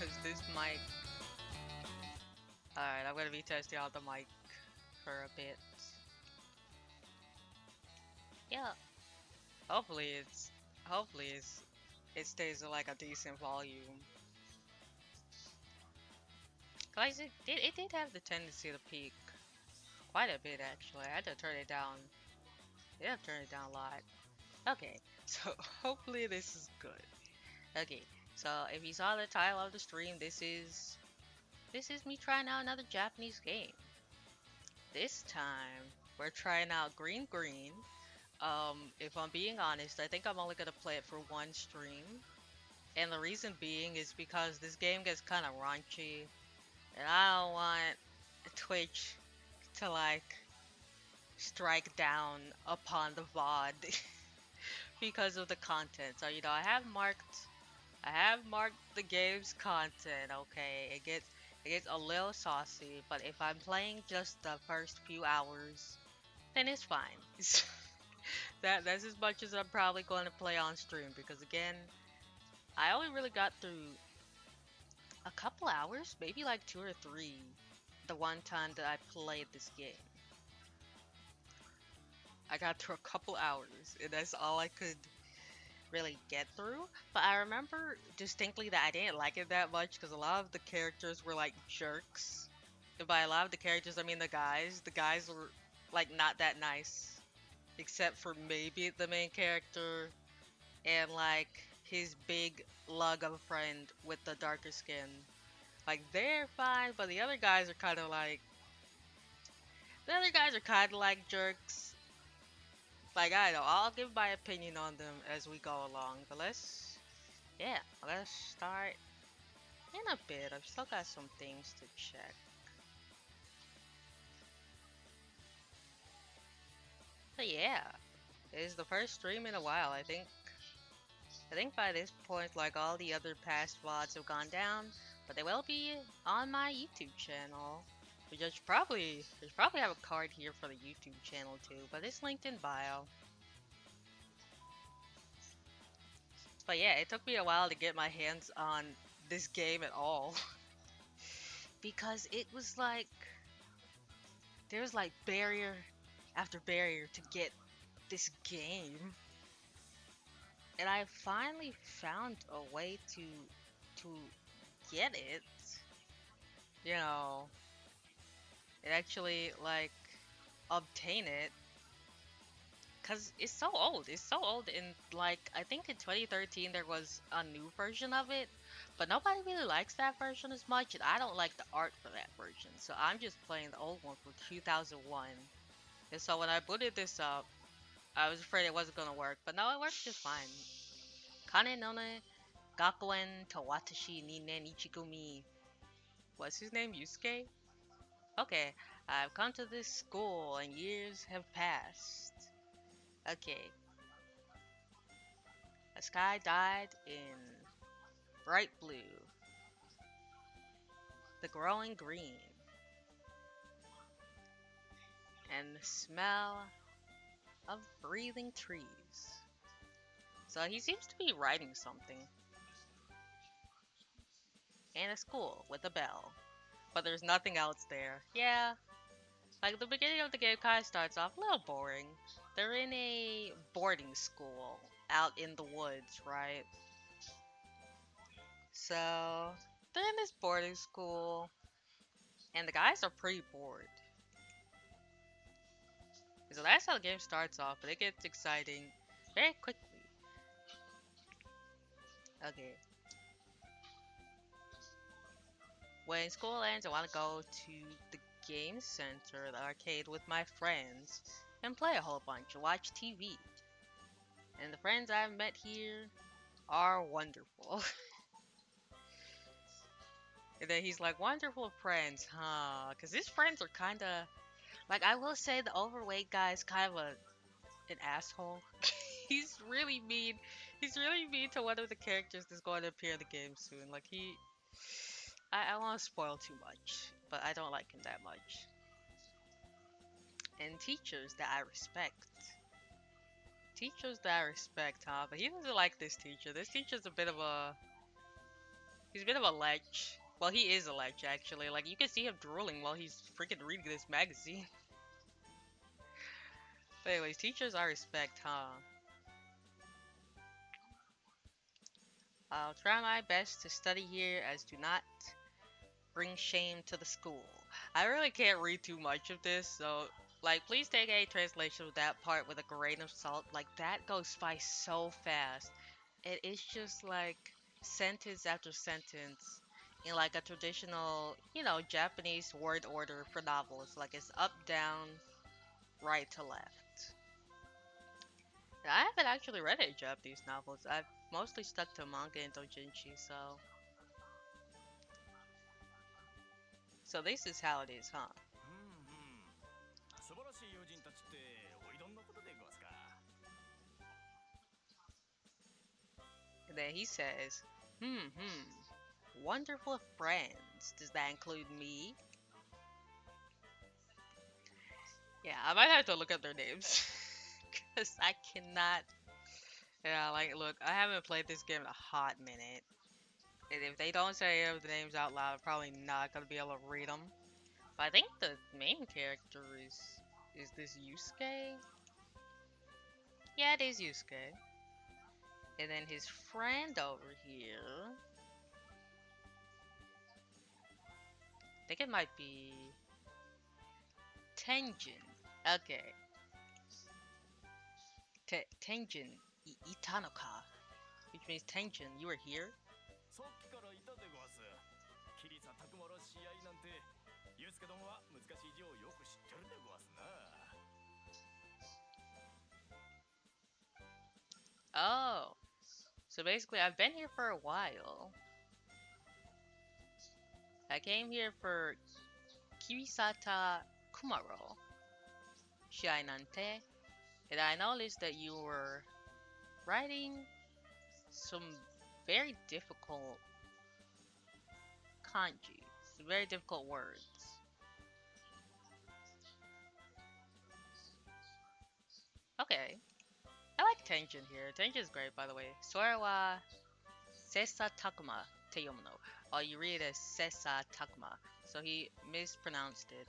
Cause this mic. Alright, I'm gonna be testing out the mic for a bit. Yeah. Hopefully it's hopefully it stays at like a decent volume. Guys, it did have the tendency to peak quite a bit actually. I had to turn it down. Yeah, I've turned it down a lot. Okay, so hopefully this is good. Okay, so if you saw the title of the stream, this is me trying out another Japanese game. This time we're trying out Green Green. If I'm being honest, I think I'm only gonna play it for one stream. And the reason being is because this game gets kind of raunchy, and I don't want Twitch to like strike down upon the VOD because of the content. So I have marked the game's content. Okay, it gets a little saucy, but if I'm playing just the first few hours, then it's fine. That's as much as I'm probably going to play on stream because again, I only really got through a couple hours, maybe like 2 or 3, the one time that I played this game. I got through a couple hours, and that's all I could really get through. But I remember distinctly that I didn't like it that much because a lot of the characters were like jerks. And by a lot of the characters, I mean the guys. The guys were like not that nice, except for maybe the main character and like his big lug of a friend with the darker skin. Like they're fine, but the other guys are kind of like jerks. Like I know, I'll give my opinion on them as we go along. But let's start in a bit. I've still got some things to check. But yeah, it's the first stream in a while. I think by this point, like all the other past VODs have gone down, but they will be on my YouTube channel. We just probably have a card here for the YouTube channel too, but it's linked in bio. But yeah, it took me a while to get my hands on this game at all because it was like there was like barrier after barrier to get this game, and I finally found a way to get it. You know, and actually like obtain it because it's so old. It's so old. In like I think in 2013 there was a new version of it, but nobody really likes that version as much, and I don't like the art for that version. So I'm just playing the old one from 2001. And so when I booted this up, I was afraid it wasn't gonna work, but no, it worked just fine. Kane no ne gakuen to watashi ni ne ichigumi. What's his name? Yusuke? Okay, I've come to this school and years have passed. Okay, a sky dyed in bright blue, the growing green, and the smell of breathing trees. So he seems to be writing something. And a school with a bell. But there's nothing else there. Yeah, like the beginning of the game kind of starts off a little boring. They're in a boarding school out in the woods, right? So they're in this boarding school, and the guys are pretty bored. So that's how the game starts off, but it gets exciting very quickly. Okay, when school ends, I want to go to the game center, the arcade, with my friends and play a whole bunch, watch TV. And the friends I've met here are wonderful. And then he's like, wonderful friends, huh? Because his friends are kind of like, I will say the overweight guy is kind of an asshole. He's really mean. He's really mean to one of the characters that's going to appear in the game soon. Like I want to spoil too much, but I don't like him that much. And teachers that I respect, huh? But he doesn't like this teacher. This teacher's a bit of a He's a bit of a lech. Well, he is a lech, actually. Like, you can see him drooling while he's freaking reading this magazine. But anyways, teachers I respect, huh? I'll try my best to study here as do not bring shame to the school. I really can't read too much of this, so like please take a translation of that part with a grain of salt. Like that goes by so fast. It is just like sentence after sentence in like a traditional, Japanese word order for novels. Like it's up, down, right to left. And I haven't actually read any Japanese novels. I've mostly stuck to manga and doujinshi, so this is how it is, huh? うんうん。素晴らしい友人たちっておいどんなことでごわすか？ And then he says, wonderful friends. Does that include me? Yeah, I might have to look up their names. Because I cannot. Yeah, like, look, I haven't played this game in a hot minute. And if they don't say the names out loud, I'm probably not going to be able to read them. But I think the main character is this Yusuke? Yeah, it is Yusuke. And then his friend over here. I think it might be Tenjin. Okay. Tenjin Itanoka. Which means Tenjin, you were here? さっきからいたでごわす。桐さんたくまの試合なんてユうスケどもは難しい字をよく知ってるでごわすな。 Oh. So basically, I've been here for a while. I came here for Kirisata Kumaro Shiai Nante, and I noticed that you were writing some very difficult kanji, some very difficult words. Okay, I like Tenjin here. Tenjin's great, by the way. Sora wa Sessa Takuma Teyomu no. Oh, you read it as Sessa Takuma, so he mispronounced it.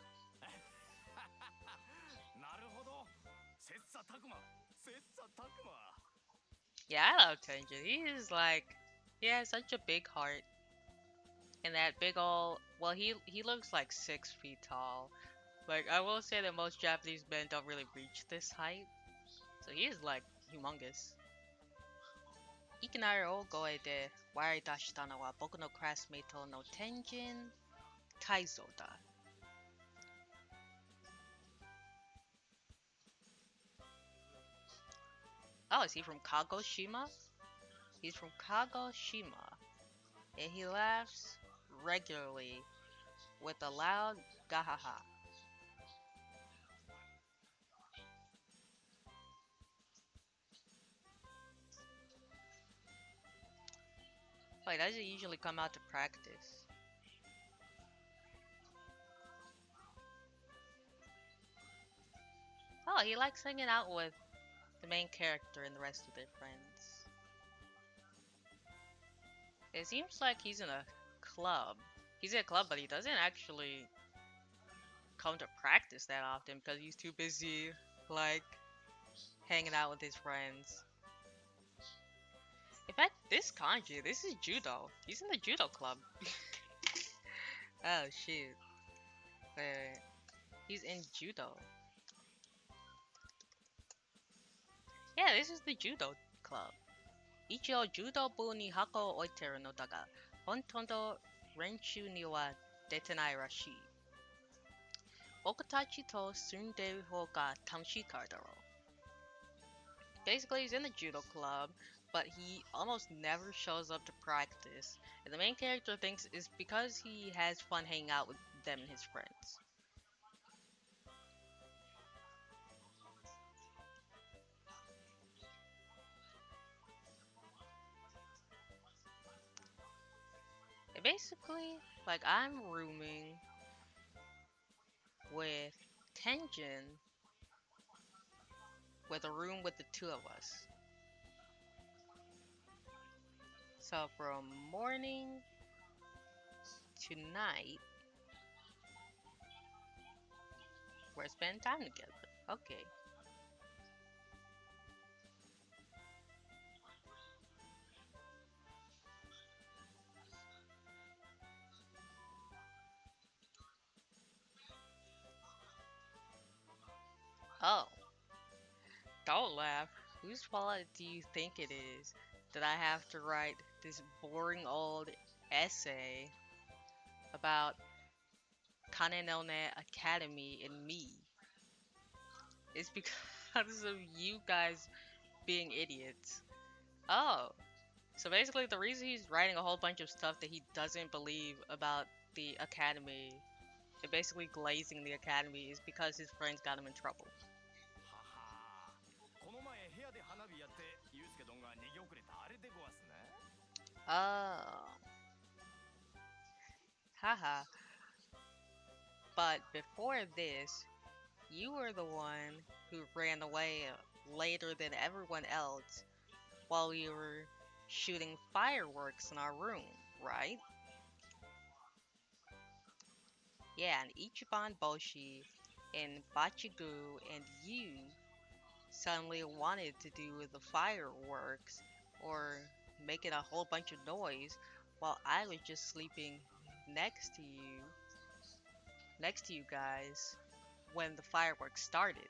なるほど。切磋琢磨。切磋琢磨。 Yeah, I love Tenjin. He has such a big heart. And that big ol' well, he looks like 6 feet tall. Like, I will say that most Japanese men don't really reach this height. So he is like humongous. いきなり大声で笑い出したのは僕のクラスメイトの天神泰造だ. Oh, is he from Kagoshima? He's from Kagoshima. And he laughs regularly with a loud gahaha. Wait, does it usually come out to practice? Oh, he likes hanging out with the main character and the rest of their friends. It seems like he's in a club. He's in a club, but he doesn't actually come to practice that often because he's too busy, like, hanging out with his friends. In fact, this kanji, this is judo. He's in the judo club. Oh, shit. Wait. He's in judo. Yeah, this is the judo club. 一応柔道部に箱を置いてるのだが、本当の練習には出てないらしい。僕たちと住んでる方が楽しいからだろう. Basically, he's in the judo club, but he almost never shows up to practice. And the main character thinks it's because he has fun hanging out with them and his friends. And basically, like, I'm rooming with Tenjin with a room with the two of us. So from morning tonight we're spending time together. Okay. Oh, don't laugh. Whose fault do you think it is that I have to write this boring old essay about Kanenone Academy and me? It's because of you guys being idiots. Oh, so basically the reason he's writing a whole bunch of stuff that he doesn't believe about the academy and basically glazing the academy is because his friends got him in trouble. ははこの前部屋で花火やってユうスケどんが逃げ遅れたあれでごわすね Oh, haha. But before this, you were the one who ran away later than everyone else while we were shooting fireworks in our room, right? Yeah, and Ichiban Boshi and Bachigu and you suddenly wanted to do the fireworks or making a whole bunch of noise while I was just sleeping next to you, next to you guys when the fireworks started.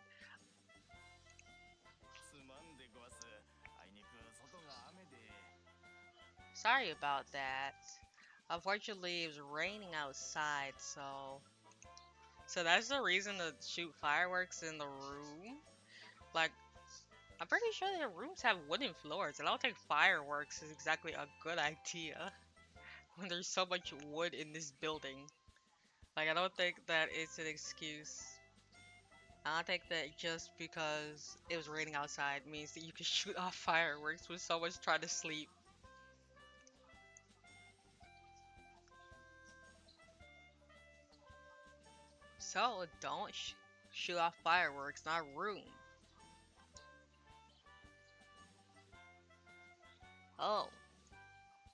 すまんでごわすあいにく外が雨で Sorry about that. Unfortunately, it was raining outside, so that's the reason to shoot fireworks in the room. Like, I'm pretty sure their rooms have wooden floors, and I don't think fireworks is exactly a good idea when there's so much wood in this building. Like, I don't think that it's an excuse. I don't think that just because it was raining outside means that you can shoot off fireworks when someone's trying to sleep. So, don't shoot off fireworks in our room. Oh,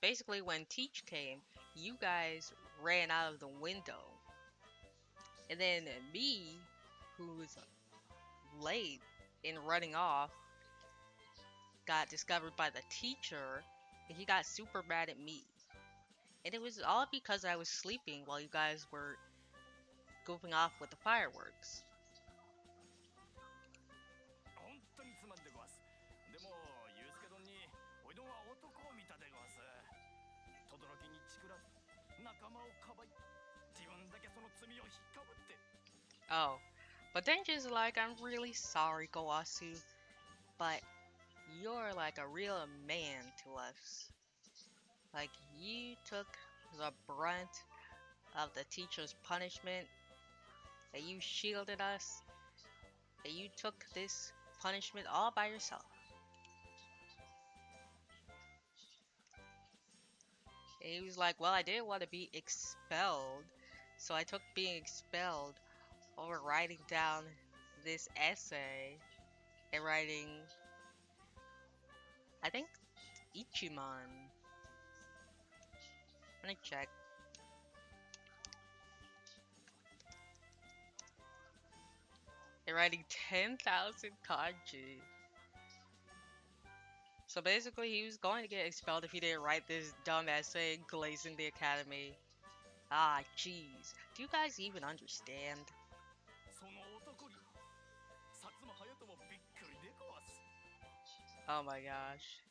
basically, when Teach came, you guys ran out of the window. And then me, who was late in running off, got discovered by the teacher, and he got super mad at me. And it was all because I was sleeping while you guys were goofing off with the fireworks. 本当にすまんでごわすでもユうスケどんにおいどんは男を見たでごわす轟にチクらず仲間をかばい自分だけその罪を引っかぶって Oh, but then just like, I'm really sorry, Gowasu, but you're like a real man to us. Like, you took the brunt of the teacher's punishment, and you shielded us, and you took this punishment all by yourself. And he was like, well, I didn't want to be expelled, so I took being expelled over writing down this essay and writing, I think, Ichiman. Let me check. And writing 10,000 kanji. So basically, he was going to get expelled if he didn't write this dumb essay glazing the academy. Ah, jeez. Do you guys even understand? その男に薩摩隼人もびっくりでごわす Oh my gosh.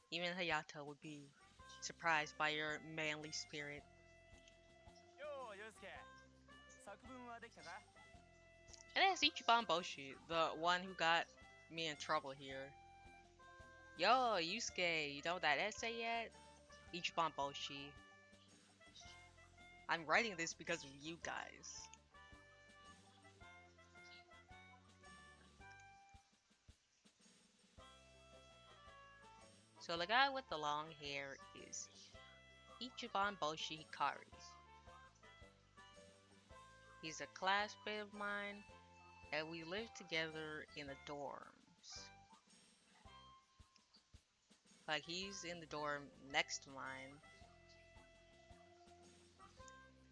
Even Hayato would be surprised by your manly spirit. ようユうスケ作文はできたか And it's Ichiban Boshi, the one who got me in trouble here. Yo, Yusuke, you done with that essay yet? Ichiban Boshi. I'm writing this because of you guys. So the guy with the long hair is Ichiban Boshi Hikari. He's a classmate of mine, and we live together in the dorms. Like, he's in the dorm next to mine,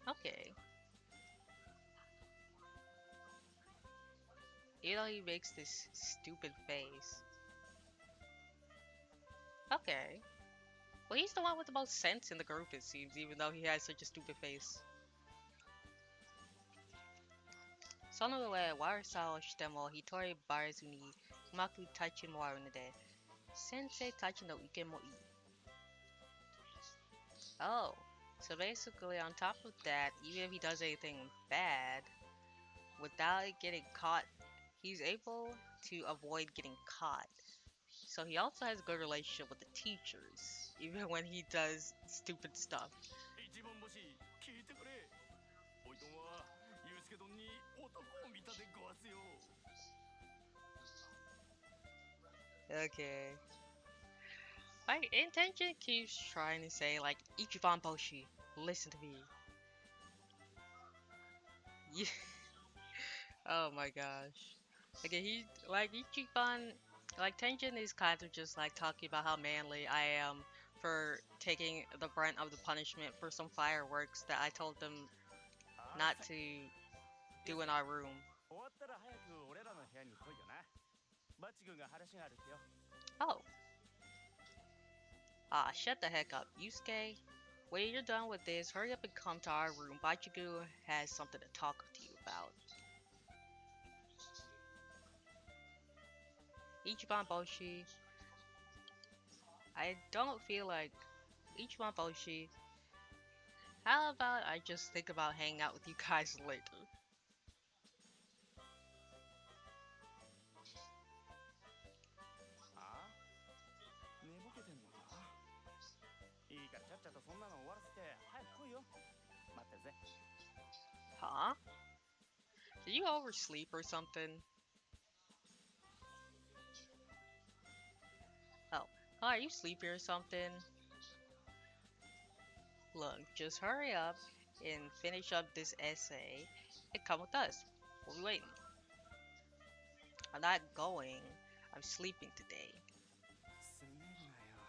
Okay. You know, he makes this stupid face. Okay. Well, he's the one with the most sense in the group, it seems, even though he has such a stupid face. その上、悪さをしても一人バレずにうまく立ち回るので、先生たちの意見もいい。Oh, so basically, on top of that, even if he does anything bad, without it getting caught, he's able to avoid getting caught. So he also has a good relationship with the teachers, even when he does stupid stuff. 一番星聞いてくれ。おいどんはユうスケどんに男を見たでごわすよ。 Okay. My intention keeps trying to say, like, Ichiban Boshi, listen to me. Yeah. Oh my gosh. Okay, he, like, Ichiban, like, Tenjin is kind of just, like, talking about how manly I am for taking the brunt of the punishment for some fireworks that I told them あっ not さい。 to ユう do ス in ケ our room. 終わったら早く俺らの部屋に来いよな。バチ君が話があるってよ。 Oh. Ah, shut the heck up, Yusuke. When you're done with this, hurry up and come to our room. Baichigu has something to talk to you about. Ichiban Boshi, I don't feel like Ichiban Boshi. How about I just think about hanging out with you guys later? ああ、寝ぼけてんのか。いいからちゃっちゃとそんなの終わらせて早く来いよ。待ってるぜ。 Huh? Did you oversleep or something? Oh, are you sleepy or something? Look, just hurry up and finish up this essay and come with us. We'll be waiting. I'm not going. I'm sleeping today. すねるなよ。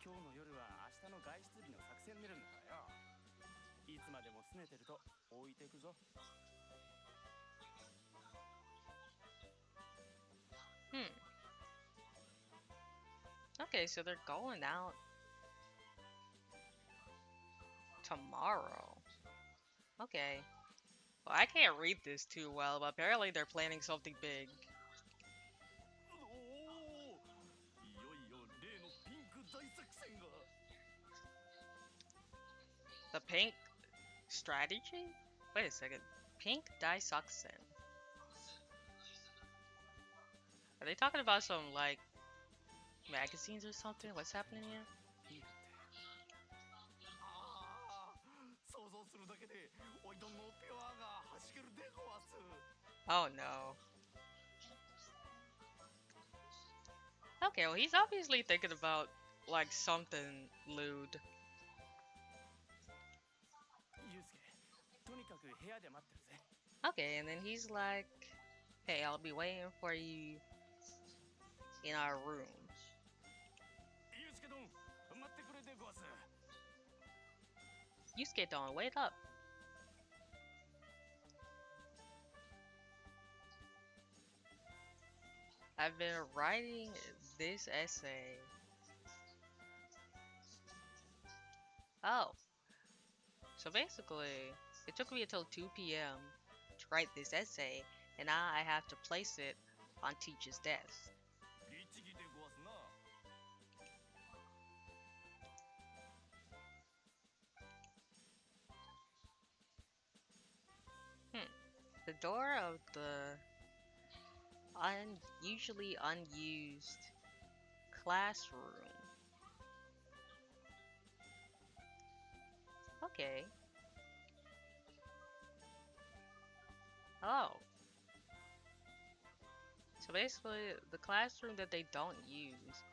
今日の夜は明日の外出日の作戦練るんだからよ。いつまでも拗ねてると置いてくぞ。 Hmm. Okay, so they're going out tomorrow. Okay. Well, I can't read this too well, but apparently they're planning something big. おお、いよいよ例のピンク大作戦が。 The pink strategy? Wait a second. Pink Daisaksen. Are they talking about some, like, magazines or something? What's happening here? ピンクって。ああ、想像するだけでおいどんのピュアがはじけるでごわす。 Oh no. Okay, well, he's obviously thinking about, like, something lewd. ユうスケ、とにかく部屋で待ってるぜ。 Okay, and then he's like, hey, I'll be waiting for you in our room. ユうスケどん、待ってくれでごわす。 Yusuke don't wait up. I've been writing this essay. Oh, so basically, it took me until 2 p.m. to write this essay, and now I have to place it on teacher's desk. 律儀でごわすな。 The door of the usually unused classroom. Okay. Oh. So basically, the classroom that they don't use,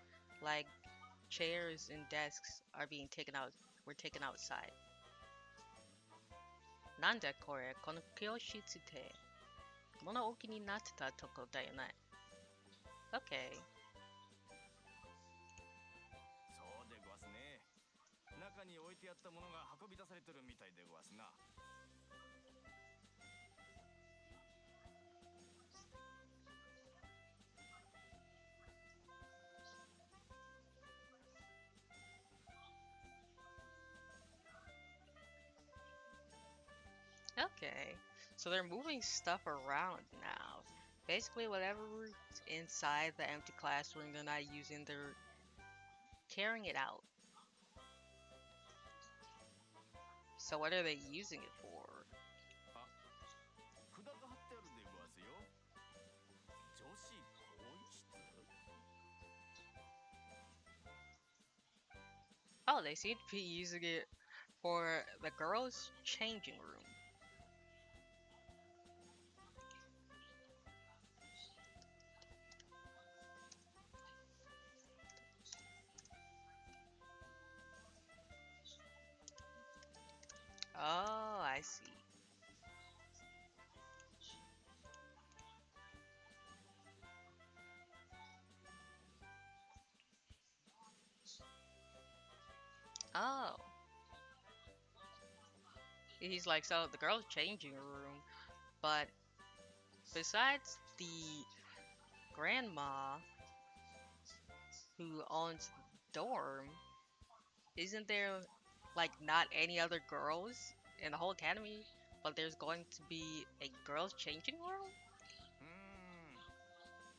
like chairs and desks, are being taken out. Were taken outside. なんだこれ、この教室って物置になってたとこだよね。Okay. そうでごわすね。中にに置いてあったものが運び出されてるみたいでごわすな。 Okay. So they're moving stuff around now. Basically, whatever's inside the empty classroom they're not using, they're carrying it out. So what are they using it for? あ、札が貼ってあるでごわすよ。女子更衣室。 Oh, they seem to be using it for the girls' changing room. Oh, I see. Oh. He's like, so the girls' changing room, but besides the grandma who owns the dorm, isn't there like not any other girls in the whole academy, but there's going to be a girls' changing room?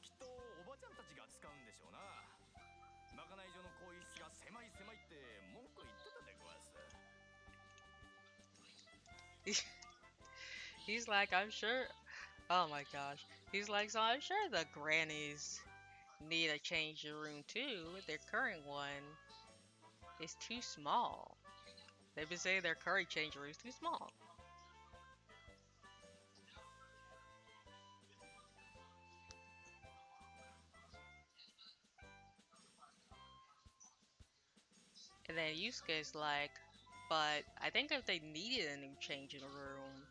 きっとおばちゃんたちが使うんでしょうな。まかない所の更衣室が狭い狭いって文句言ってたでごわす。 He's like, I'm sure. Oh my gosh. He's like, so I'm sure the grannies need a changing room too. Their current one is too small. They've been saying their current changing room is too small. And then Yusuke is like, but I think if they needed a new changing room,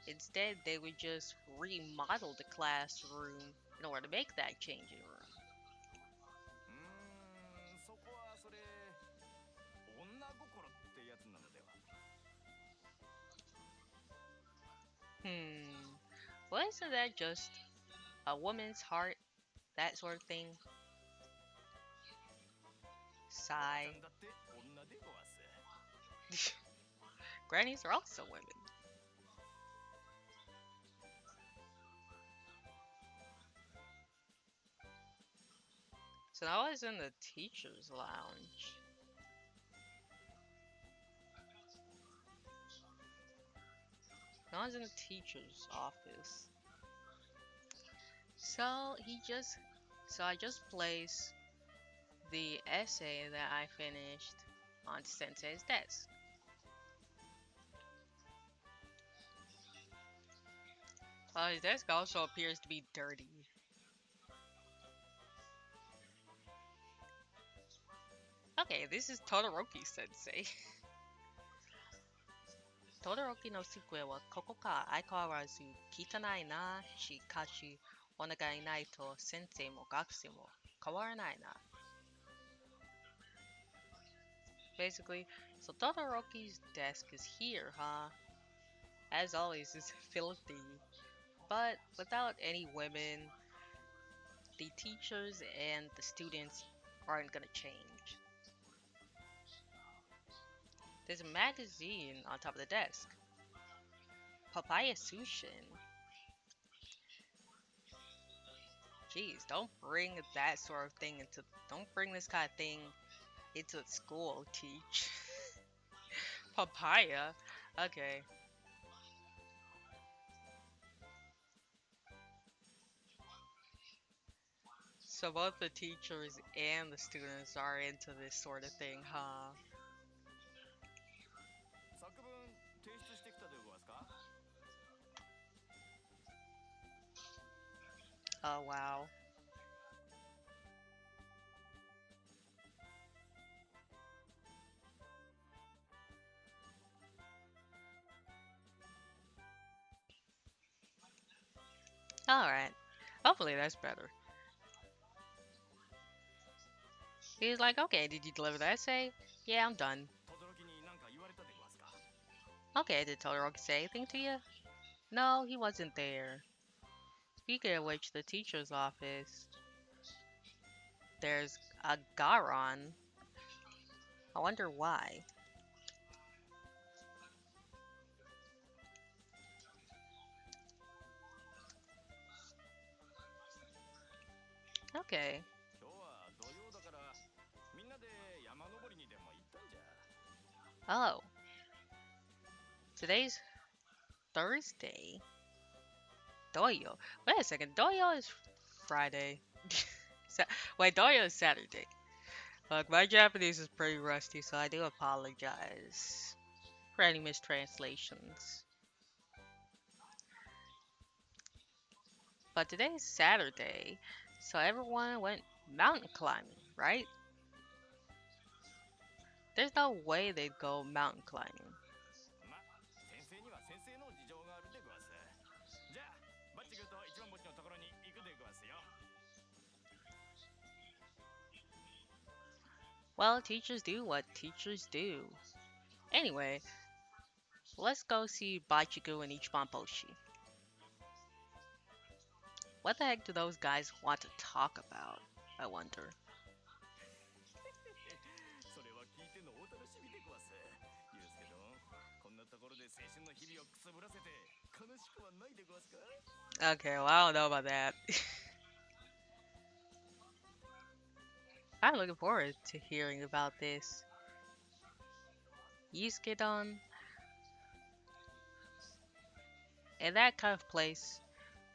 instead they would just remodel the classroom in order to make that changing room. そこはそれ女心ってやつなのでは。 Hmm. Well, isn't that just a woman's heart? That sort of thing? おばちゃ Sigh. んだって女でごわす。 Grannies are also women. So now I was in the teacher's lounge. Now I was in the teacher's office. So I just placed the essay that I finished on Sensei's desk. His desk also appears to be dirty. Okay, this is Todoroki Sensei. Todoroki no sukue wa koko ka aikawarazu kitanai na shikashi ona ga inai to sensei mo gakusei mo kawaranai na. Basically, so Todoroki's desk is here, huh? As always, it's filthy. But without any women, the teachers and the students aren't gonna change. There's a magazine on top of the desk. Papaya Sushin. Jeez, don't bring this kind of thing into the school, teach. Papaya? Okay. So both the teachers and the students are into this sort of thing, huh? 作文提出してきたでごわすか。 Oh wow. Alright. Hopefully that's better. He's like, okay, did you deliver the essay? Yeah, I'm done. 轟に Okay, did Totoro say anything to you? No, he wasn't there. Speaking of which, the teacher's office, there's a Garon. I wonder why. Okay. 今日は土曜だからみんなで山登りにでも行ったんじゃ。 Oh, today's Thursday. Doyo. Wait a second. Doyo is Friday. Sa- Wait, Doyo is Saturday. Look, my Japanese is pretty rusty, so I do apologize for any mistranslations. But today's Saturday, so everyone went mountain climbing, right? There's no way they'd go mountain climbing. ま、先生には先生の事情があるでごわす。じゃあバッチグーと一番星のところに行くでごわすよ。 Well, teachers do what teachers do. Anyway, let's go see Baichiku and Ichiban Boshi. What the heck do those guys want to talk about? I wonder. それは聞いてのお楽しみでごわす。ゆうすけどん、こんなところで青春の日々をくすぶらせて悲しくはないでごわすか。 Okay, well, I don't know about that. I'm looking forward to hearing about this. Yusuke-don, in that kind of place,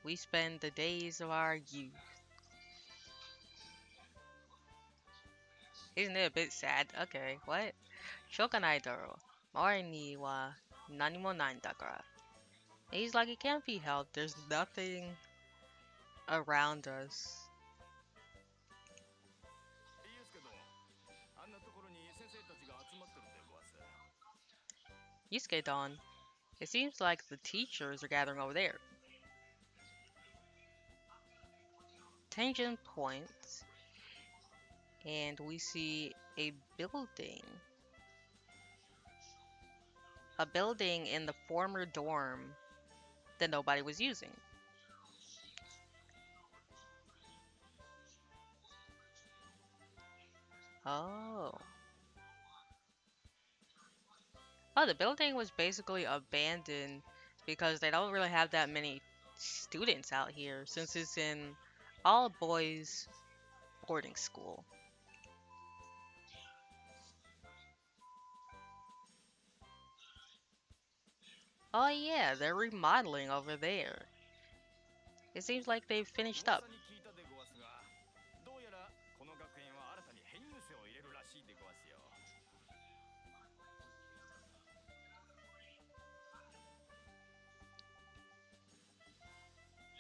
we spend the days of our youth. Isn't it a bit sad? Okay, what? Shokanai daro. Mori ni wa nani mo nai dakara. He's like, it can't be helped. There's nothing around us. ゆうすけどん、あんなところに先生たちが集まってるでごわす。 Yusuke-don, it seems like the teachers are gathering over there. Tangent points, and we see a building. A building in the former dorm that nobody was using. Oh. Oh, the building was basically abandoned because they don't really have that many students out here since it's in all boys boarding school. Oh yeah, they're remodeling over there. It seems like they've finished up. 噂に聞いたでごわすが、どうやらこの学園は新たに編入生を入れるらしいでごわすよ。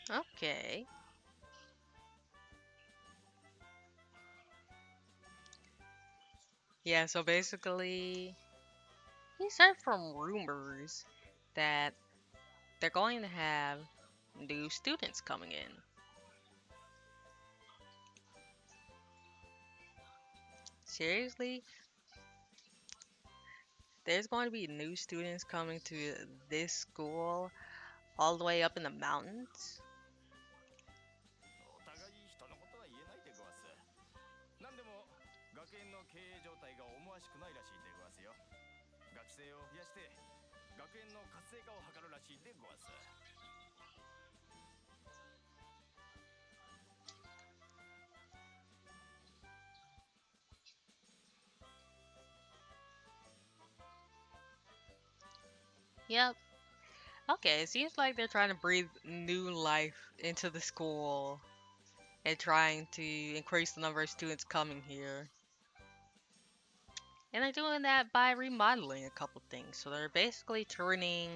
Okay. Yeah, so basically, he said from rumors that they're going to have new students coming in. Seriously? There's going to be new students coming to this school all the way up in the mountains? お互い人のことは言えないでごわす。なんでも学園の経営状態が思わしくないらしいでごわすよ。学生を増やして学園の活性化を図るらしいでごわす。 Yep. Okay, it seems like they're trying to breathe new life into the school and trying to increase the number of students coming here. And they're doing that by remodeling a couple things. So they're basically turning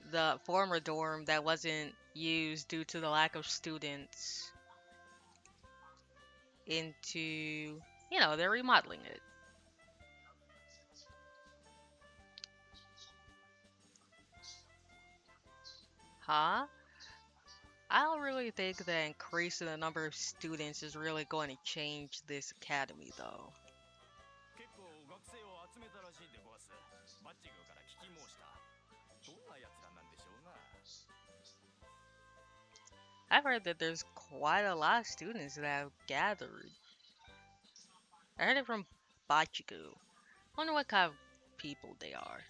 the former dorm that wasn't used due to the lack of students into, they're remodeling it. Huh? I don't really think that increasing the number of students is really going to change this academy, though. しいでごわす。バッチグーから聞き申した。どんな奴らなんでしょうな。 I've heard that there's quite a lot of students that have gathered. I heard it from Bachiku. Wonder what kind of people they are.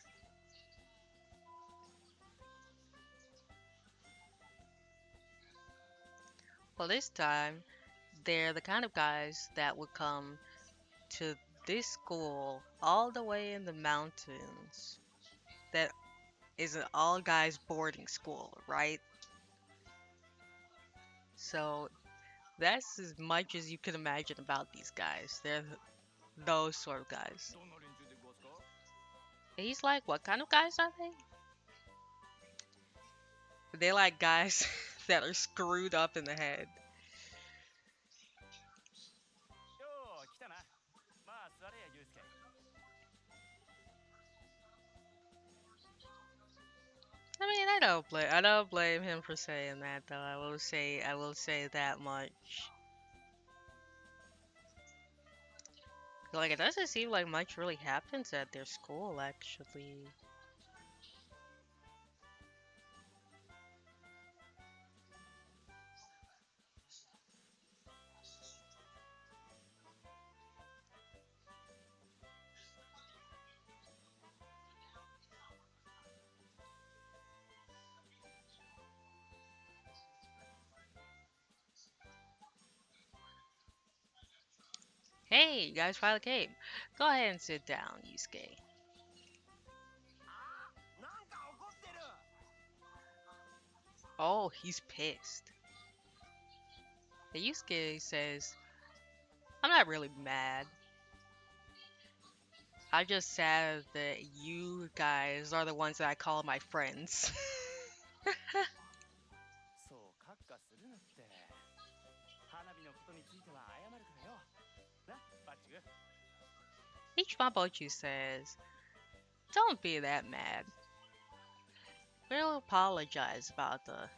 Well, this time, they're the kind of guys that would come to this school all the way in the mountains that is an all guys boarding school, right? So that's as much as you can imagine about these guys. They're those sort of guys. どんな連中でごわすか。He's like, what kind of guys are they? They're like guys that are screwed up in the head. よう来たな。まあ座れやユウスケ。I don't blame him for saying that though. I will say that much. Like it doesn't seem like much really happens at their school actually. Hey, you guys finally came. Go ahead and sit down, Yusuke. なんか怒ってる。 Oh, he's pissed. And Yusuke says, I'm not really mad. I'm just sad that you guys are the ones that I call my friends. そうカッカするなって。花火のことについては謝るからよ。な、バッチグ。Ichimabochi says, don't be that mad. We'll apologize about the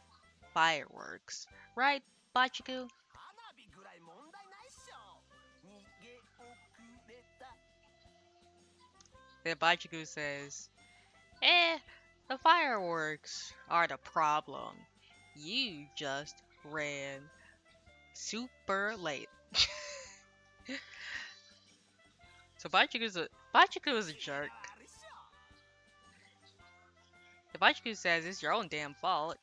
fireworks. Right, Bachiku? 花火ぐらい問題ないっしょ。逃げ遅れた。 Then Bachiku says, the fireworks are the problem. You just ran super late. So Bachiku is a jerk. If Bachiku says it's your own damn fault,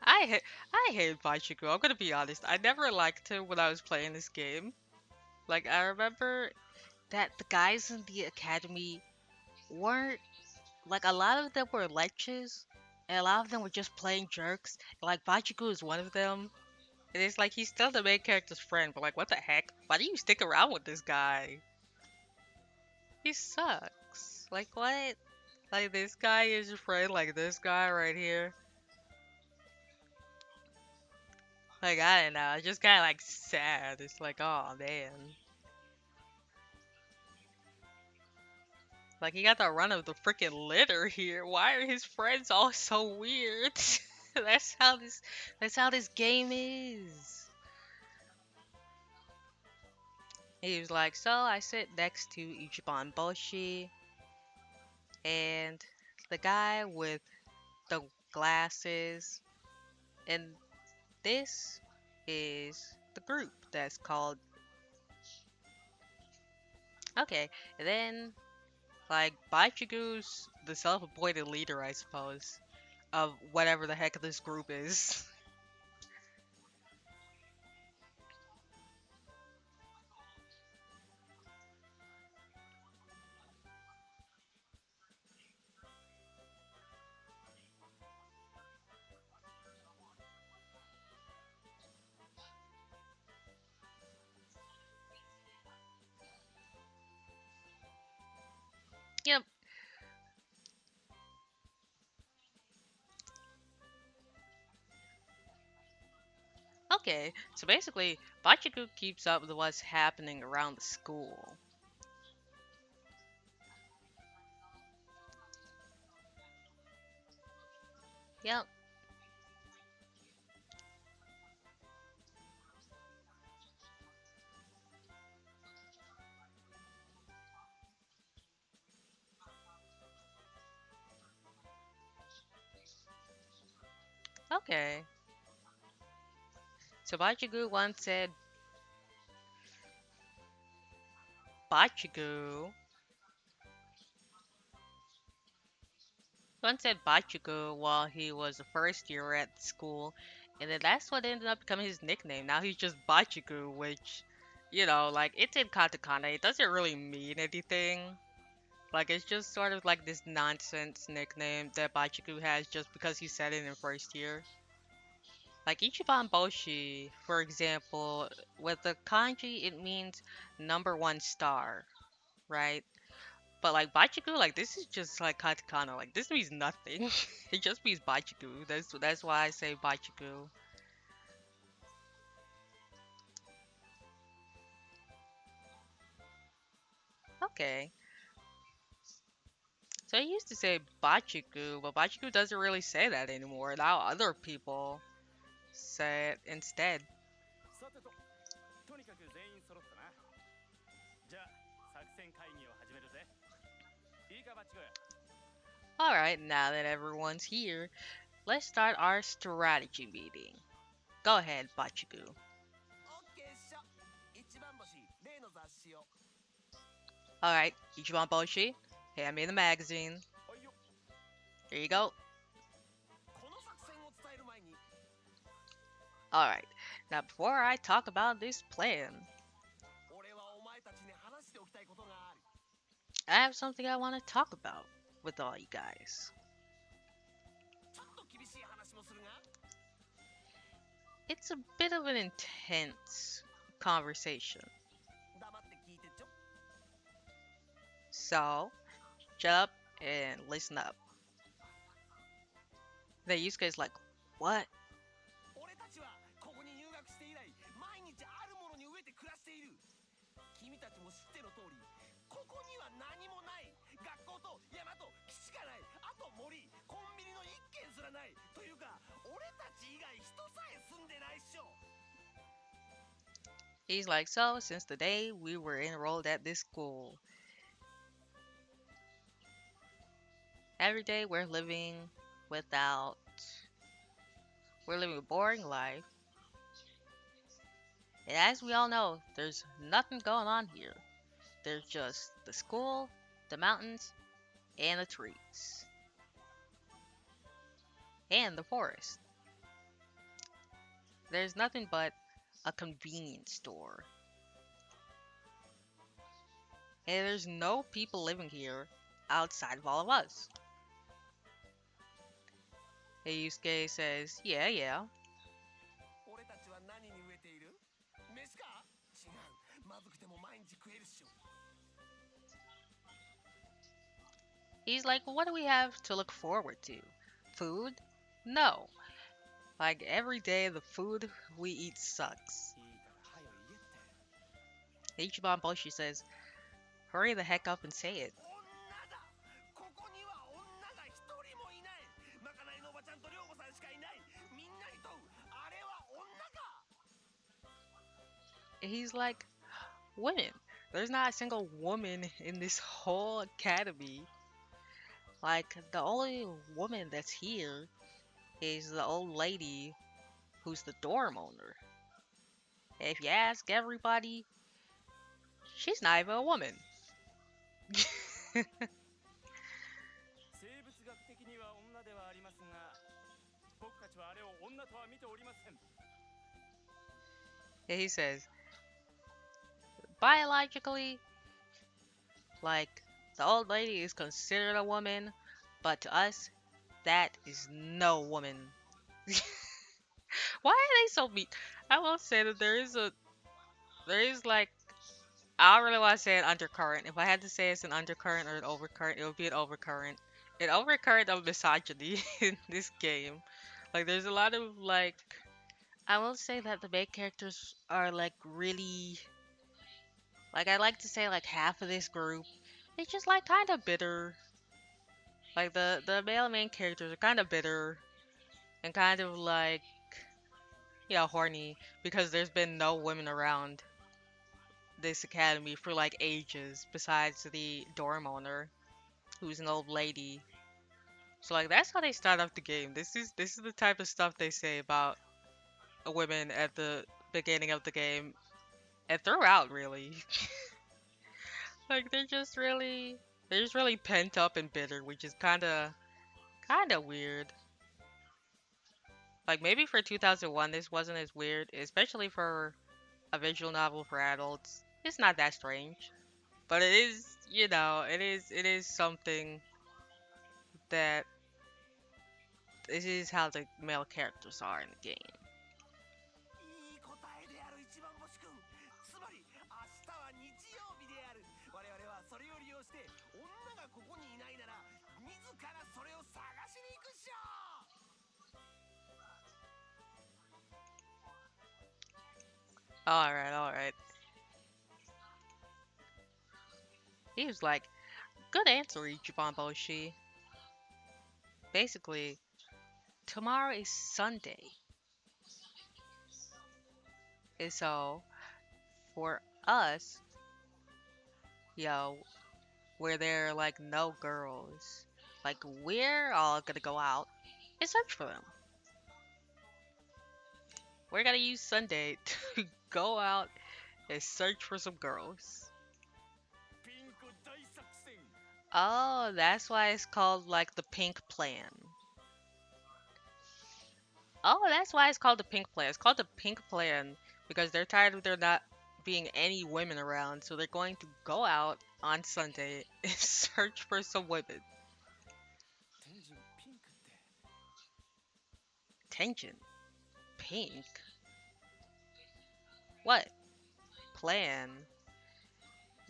I hate Bachiku. I'm gonna be honest. I never liked him when I was playing this game. Like I remember that the guys in the academy weren't like a lot of them were leches, and a lot of them were just plain jerks. Like Bachiku is one of them. And it's like he's still the main character's friend, but like what the heck? Why do you stick around with this guy? He sucks. Like what? Like this guy is your friend, like this guy right here. Like I don't know, it's just kinda like sad. It's like, oh man. Like he got the run of the freaking litter here. Why are his friends all so weird? that's how this that's how this game is. He was like, so I sit next to Ichiban Boshi and the guy with the glasses, and this is the group that's called. Okay, and then like Baichigu's the self-appointed leader, I suppose, of whatever the heck this group is. Yep. Okay, so basically, Baichigu keeps up with what's happening around the school. Yep. Okay. So Bachigu Bachigu once said Bachigu while he was the first year at school, and then that's what ended up becoming his nickname. Now he's just Bachigu, which, like it's in katakana. It doesn't really mean anything. Like it's just sort of like this nonsense nickname that Bachiku has just because he said it in first year. Like Ichiban Boshi, for example, with the kanji it means number one star, right? But like Bachiku, like this is just like katakana. Like this means nothing. It just means Bachiku. That's why I say Bachiku. Okay. So I used to say Bachiku, but Bachiku doesn't really say that anymore. Now other people say it instead. さてととにかく全員揃ったな。じゃあ作戦会議を始めるぜ。いいかバチコや。Alright, now that everyone's here, let's start our strategy meeting. Go ahead, Bachiku. オッケーっしょ。一番星例の雑誌を。Alright, Ichiban Boshi, hand me the magazine. はいよ。Here you go. この作戦を伝える前に Alright, now before I talk about this plan, 俺はお前たちに話しておきたいことがある。I have something I want to talk about with all you guys. ちょっと厳しい話もするが It's a bit of an intense conversation. 黙って聞いてちょ。So, shut up and listen up. The Yusuke is like, what? 俺たちはここに入学して以来毎日あるものに飢えて暮らしている。君たちも知っての通りここには何もない。学校と山と基地がない。あと森コンビニの一軒すらない。というか俺たち以外人さえ住んでないっしょ。 He's like, so since the day we were enrolled at this school, every day without, we're living a boring life. And as we all know, there's nothing going on here. There's just the school, the mountains, and the trees. And the forest. There's nothing but a convenience store. And there's no people living here outside of all of us. Yusuke says, yeah, yeah. 俺たちは何に飢えている？飯か？違う。まずくても毎日食えるっしょ。 He's like, what do we have to look forward to? Food? No. Like every day, the food we eat sucks. いいから早よ言えって。 Ichiban Boshi says, hurry the heck up and say it. 女だ。ここには女が一人もいない。まかないのおばちゃんと寮母さんしかいない。みんなに問う。あれは女か。 And he's like, women. There's not a single woman in this whole academy. Like, the only woman that's here is the old lady who's the dorm owner. And if you ask everybody, she's not even a woman. 生物学的には女ではありますが、僕たちはあれを女とは見ておりません。 And he says, biologically, like, the old lady is considered a woman, but to us, that is no woman. Why are they so mean? I will say that there is like, I don't really want to say an undercurrent. If I had to say it's an undercurrent or an overcurrent, it would be an overcurrent. An overcurrent of misogyny in this game. Like, there's a lot of like, I will say that the main characters are like really, like, I like to say like half of this group is just like kind of bitter. Like the male main characters are kind of bitter and kind of like, yeah, horny because there's been no women around this academy for like ages besides the dorm owner who's an old lady. So like that's how they start off the game. This is the type of stuff they say about women at the beginning of the game and throughout really. Like they're just really pent up and bitter, which is kinda weird. Like maybe for 2001 this wasn't as weird, especially for a visual novel for adults. It's not that strange. But it is, it is something that this is how the male characters are in the game. いい答えである一番星くんつまり明日は日曜日である我々はそれを利用して女がここにいないなら自らそれを探しに行くっしょ Alright, alright. He was like, good answer, Ichiban Boshi. Basically, tomorrow is Sunday. And so, for us, yo, where there are like no girls, like we're all gonna go out and search for them. We're gonna use Sunday to go out and search for some girls. ピンク大作戦 Oh, that's why it's called like the pink plan. Oh, that's why it's called the pink plan. It's called the pink plan because they're tired of there not being any women around, so they're going to go out on Sunday and search for some women. 天神ピンクって Tension. Pink. What? Plan.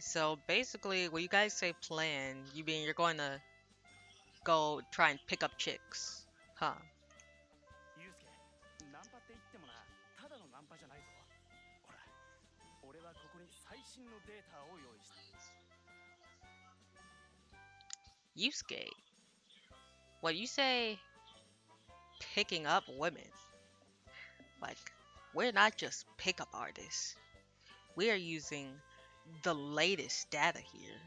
So basically, when you guys say plan, you mean you're going to go try and pick up chicks, huh? ユウスケナンパって言ってもなただのナンパじゃないぞほら俺はここに最新のデータを用意した Yusuke. When you say picking up women, like, we're not just pickup artists. We are using the latest data here.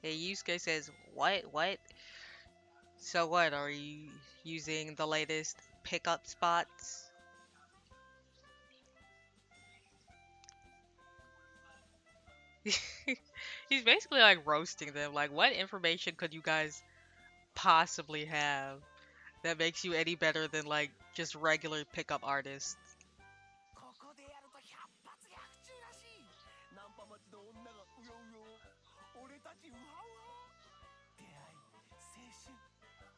Hey, Yusuke says, what? What? So what, are you using the latest pickup spots? He's basically like roasting them. Like, what information could you guys possibly have that makes you any better than like just regular pickup artists? ここでやると百発百中らしいナンパ待ちの女がうようよ俺たちウハウハ出会い青春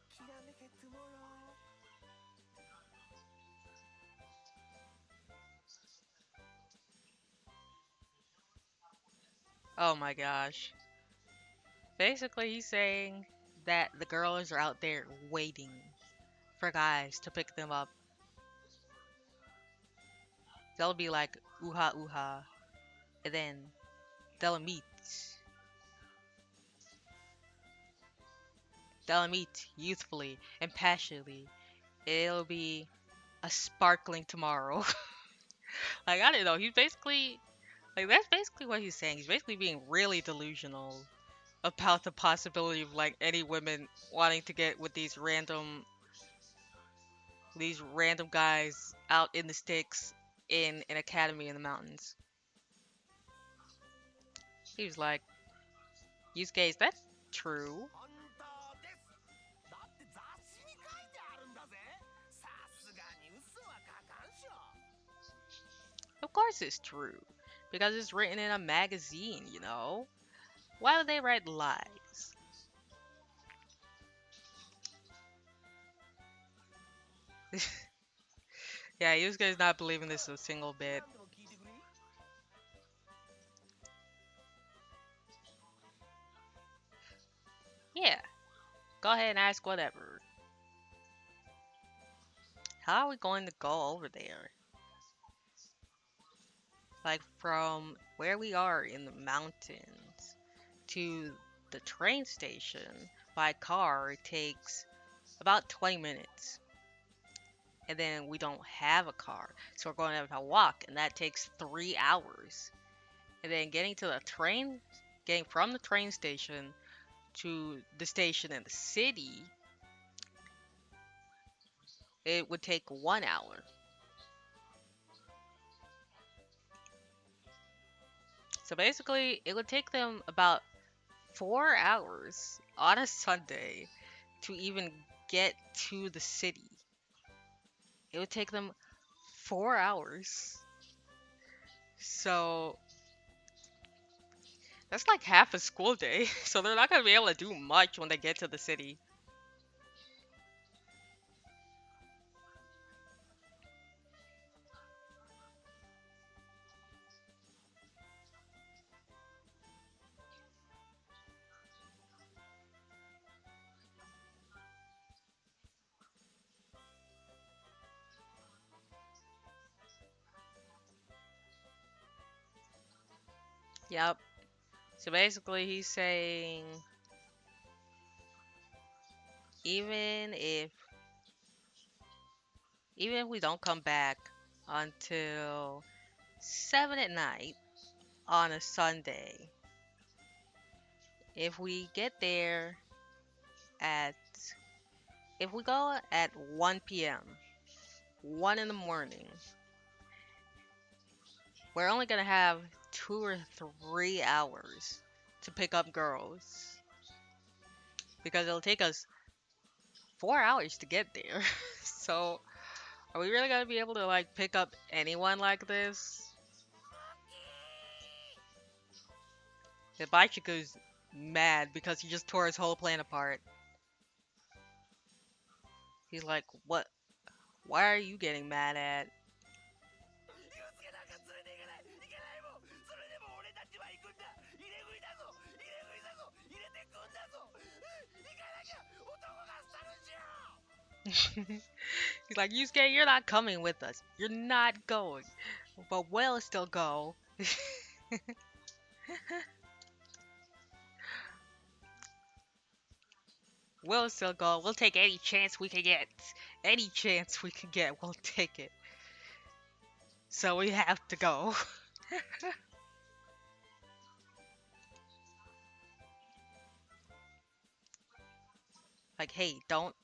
きらめけトゥモロー Oh my gosh. Basically, he's saying that the girls are out there waiting for guys to pick them up. They'll be like, ooha ooha, and then they'll meet. They'll meet youthfully and passionately. It'll be a sparkling tomorrow. Like, I don't know. He's basically, like, that's basically what he's saying. He's basically being really delusional about the possibility of, like, any women wanting to get with these random guys out in the sticks in an academy in the mountains. He was like, Yusuke, is that true? 本当ですだって雑誌に書いてあるんだぜさすがに嘘は書かんしょ Of course it's true. Because it's written in a magazine, you know? Why would they write lies? Yeah, Yusuke's not believing this a single bit. 何でも聞いてくれ Yeah, go ahead and ask whatever. How are we going to go over there? Like, from where we are in the mountains to the train station by car, it takes about 20 minutes. And then we don't have a car, so we're going to have to walk, and that takes 3 hours. And then getting from the train station to the station in the city, it would take 1 hour. So basically, it would take them about 4 hours on a Sunday to even get to the city. It would take them 4 hours. So that's like half a school day. So they're not going to be able to do much when they get to the city. Yep. So basically, he's saying even if even if we don't come back until 7 at night on a Sunday, if we get there at if we go at 1 p.m., 1 in the morning, we're only gonna have 2 or 3 hours to pick up girls because it'll take us 4 hours to get there. So, are we really gonna be able to like pick up anyone like this? And Baichiku's mad because he just tore his whole plan apart. He's like, "What? Why are you getting mad at?" ユうスケなんか連れていけないいけないもんそれでも俺たちは行くんだ入れ食いだぞ入れ食いだぞ入れてくんだぞ行かなきゃ男が去るんじゃ He's like, "Yusuke, you're not coming with us. You're not going." But we'll still go. We'll still go. We'll take any chance we can get. Any chance we can get, we'll take it. So we have to go. Like, hey, don't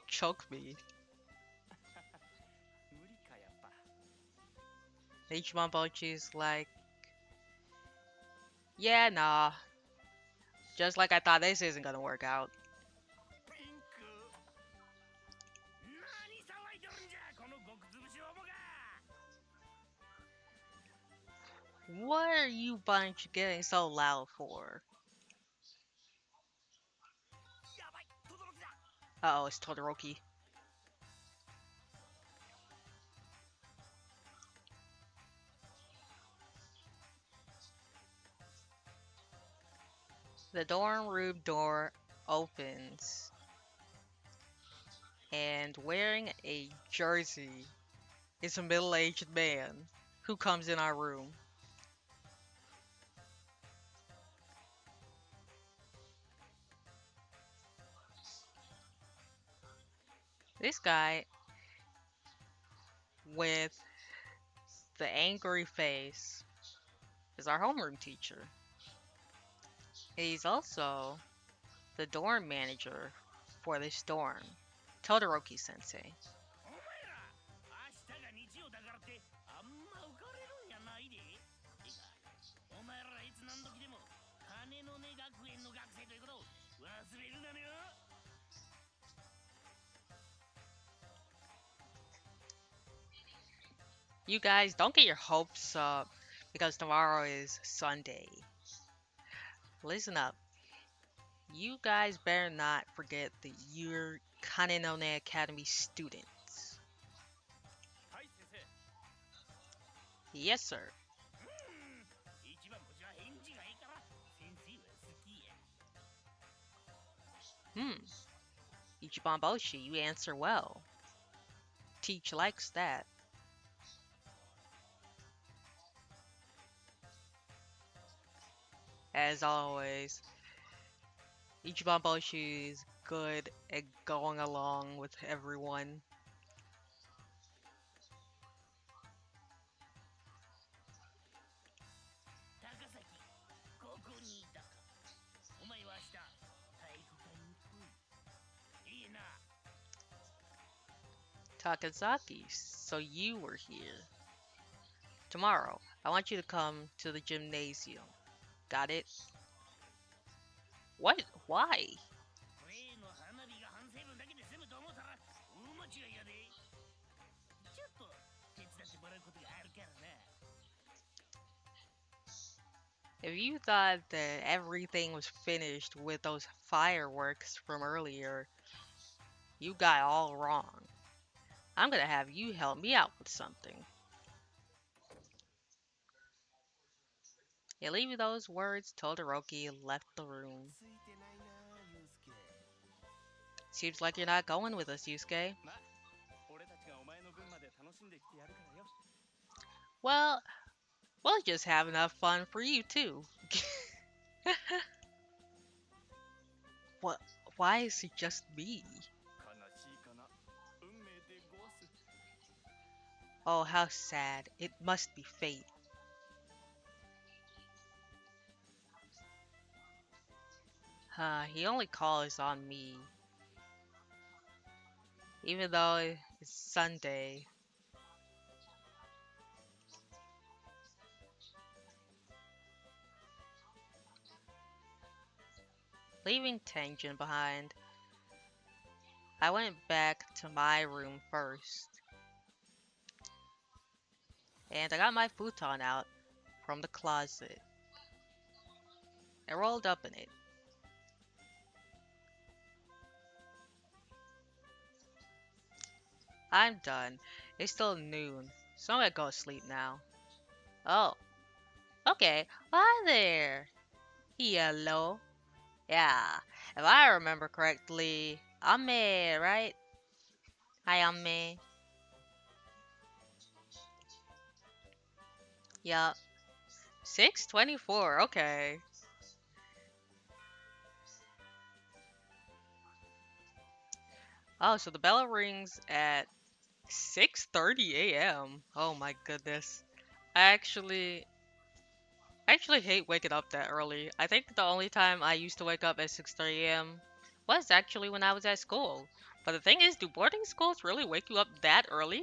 choke me. 無理かやっぱ Ichiban Bochi's like, yeah, nah. Just like I thought, this isn't gonna work out. ピンク何騒いでるんじゃこの極潰し応募が What are you bunch getting so loud for? やばい轟だ Uh oh, it's Todoroki. The dorm room door opens, and wearing a jersey is a middle-aged man who comes in our room. This guy with the angry face is our homeroom teacher. He's also the dorm manager for this dorm, Todoroki sensei. お前ら明日が日曜だからってあんま浮かれるんやないでてかお前らいつ何時でも金のね学園の学生ということ忘れるなよ You guys don't get your hopes up because tomorrow is Sunday. Listen up. You guys better not forget that you're Kanenone Academy students. はい先生 Yes, sir. 一番星は返事がいいから先生は好きや Hmm. Ichiban Boshi, you answer well. Teach likes that. As always, Ichiban Boshi is good at going along with everyone. Kakazaki, so you were here. Tomorrow, I want you to come to the gymnasium. Got it? What? Why? 例の花火が反省文だけで済むと思ったら大間違いやで。ちょっと手伝ってもらうことがあるからな。If you thought that everything was finished with those fireworks from earlier, you got all wrong. I'm gonna have you help me out with something. And leaving those words, Todoroki left the room. ついてないな、ユウスケ。Seems like you're not going with us, Yusuke. ま、俺たちがお前の分まで楽しんできてやるからよ。Well, we'll just have enough fun for you too. What? Why is it just me? 悲しいかな。運命でごわす。Oh, how sad. It must be fate. He only calls on me. Even though it's Sunday. Leaving Tenjin behind, I went back to my room first. And I got my futon out from the closet. I rolled up in it. I'm done. It's still noon, so I'm gonna go to sleep now. Oh, okay. Hi there. Hello. Yeah, if I remember correctly, Ame, right? Hi, Ame. Yup. 6:24. Okay. Oh, so the bell rings at 6:30 a.m. Oh my goodness. I actually hate waking up that early. I think the only time I used to wake up at 6:30 a.m. was actually when I was at school. But the thing is, do boarding schools really wake you up that early?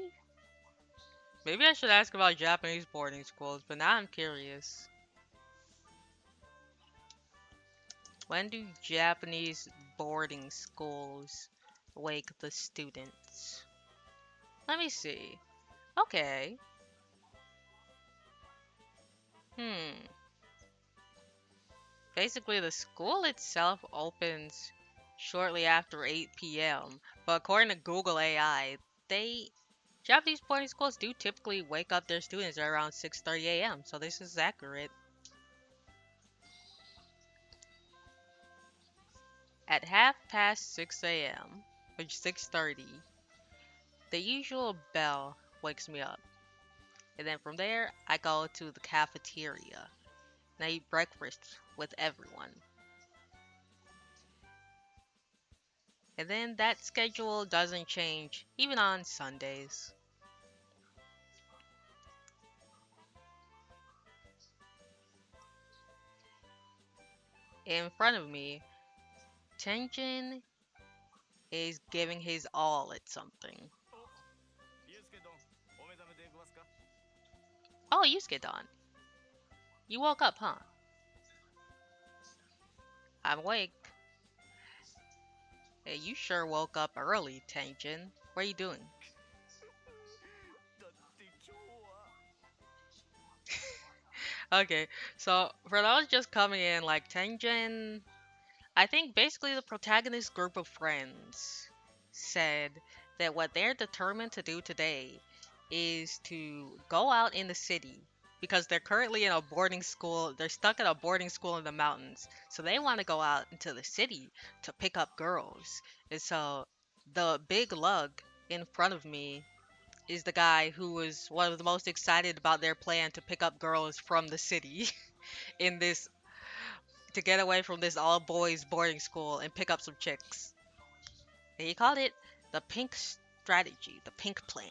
Maybe I should ask about Japanese boarding schools, but now I'm curious. When do Japanese boarding schools wake the students? Let me see. Okay. Hmm. Basically, the school itself opens shortly after 8 p.m. But according to Google AI, they Japanese boarding schools do typically wake up their students at around 6:30 a.m. So this is accurate. At half past 6 a.m., which 6:30, the usual bell wakes me up. And then from there, I go to the cafeteria and I eat breakfast with everyone. And then that schedule doesn't change even on Sundays. In front of me, Tenjin is giving his all at something. お、ユウスケどん、お目覚めでごわすか。Oh, Yusuke-dan. You woke up, huh? I'm awake. Hey, you sure woke up early, Tenjin. What are you doing? だって今日は。Okay, so for those just coming in, like Tenjin, I think basically the protagonist group of friends said that what they're determined to do today is to go out in the city because they're currently in a boarding school. They're stuck in a boarding school in the mountains. So they want to go out into the city to pick up girls. And so the big lug in front of me is the guy who was one of the most excited about their plan to pick up girls from the city in this to get away from this all boys boarding school and pick up some chicks. And he called it the pink strategy, the pink plan.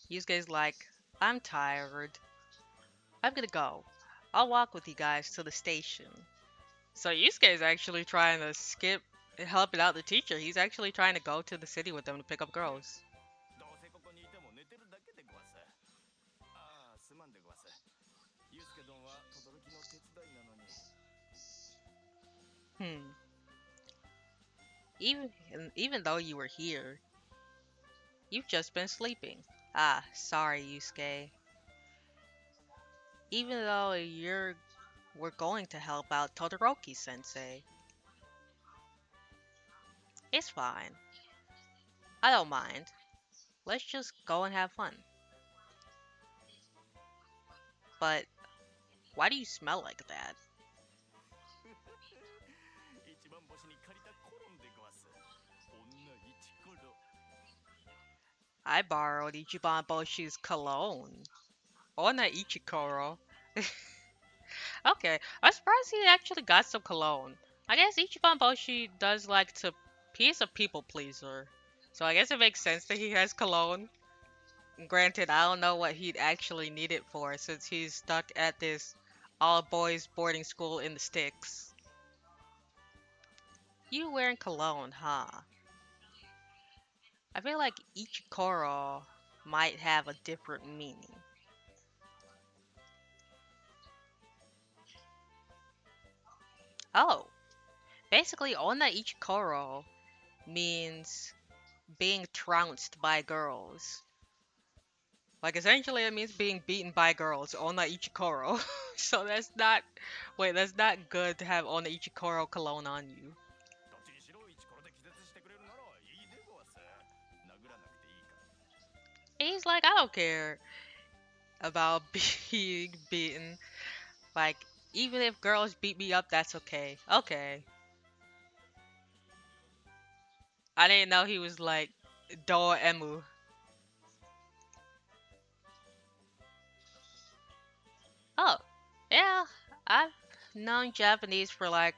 Yusuke's like, I'm tired. I'm gonna go. I'll walk with you guys to the station. So Yusuke is actually trying to skip helping out the teacher. He's actually trying to go to the city with them to pick up girls. どうせここにいても寝てるだけでごわす。ああ、すまんでごわす。ゆうすけどんは轟の手伝いなのに。Hmm. Even even though you were here, you've just been sleeping. Ah, sorry, Yusuke. Even though we're going to help out Todoroki sensei. It's fine. I don't mind. Let's just go and have fun. But why do you smell like that? 一番星に借りたコロンでごわす。女一コロ。I borrowed Ichiban Boshi's cologne. Ona Ichikoro. Okay, I'm surprised he actually got some cologne. I guess Ichiban Boshi does like to. He's a people pleaser. So I guess it makes sense that he has cologne. Granted, I don't know what he'd actually need it for since he's stuck at this all boys boarding school in the sticks. You wearing cologne, huh? I feel like Ichikoro might have a different meaning. Oh, basically, Onna Ichikoro means being trounced by girls. Like, essentially, it means being beaten by girls, Onna Ichikoro. So that's not. Wait, that's not good to have Onna Ichikoro cologne on you. どっちにしろ一コロで気絶してくれるならいいでごわす。殴らなくていいから。He's like, I don't care about being beaten. Like, even if girls beat me up, that's okay. Okay. I didn't know he was like Do Emu. Oh, yeah. I've known Japanese for like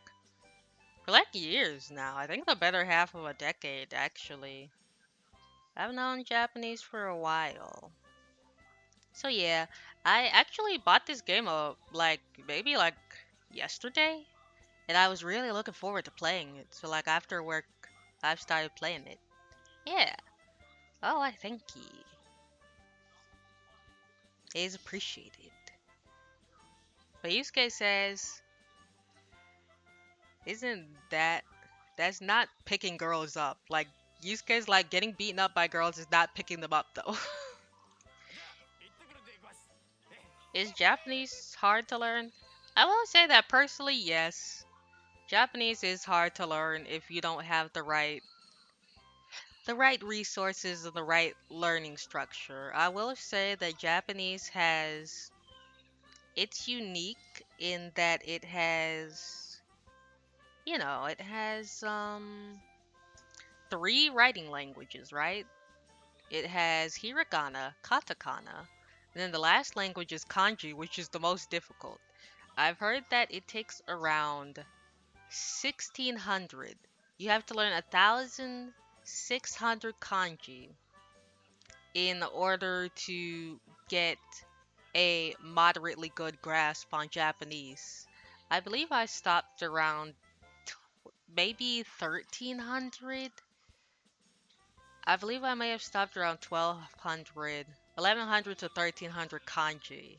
years now. I think the better half of a decade actually. I've known Japanese for a while. So yeah, I actually bought this game like maybe like yesterday, and I was really looking forward to playing it. So like after work, I've started playing it. Yeah. Oh, I thank you. It is appreciated. But Yusuke says, isn't that's not picking girls up? Like Yusuke's like getting beaten up by girls is not picking them up though. じゃあ行ってくるでごわす。Is Japanese hard to learn? I will say that personally, yes. Japanese is hard to learn if you don't have the right resources and the right learning structure. I will say that Japanese has it's unique in that it has three writing languages, right? It has hiragana, katakana, and then the last language is kanji, which is the most difficult. I've heard that it takes around 1600. You have to learn 1600 kanji in order to get a moderately good grasp on Japanese. I believe I stopped around maybe 1300. I believe I may have stopped around 1200, 1100 to 1300 kanji.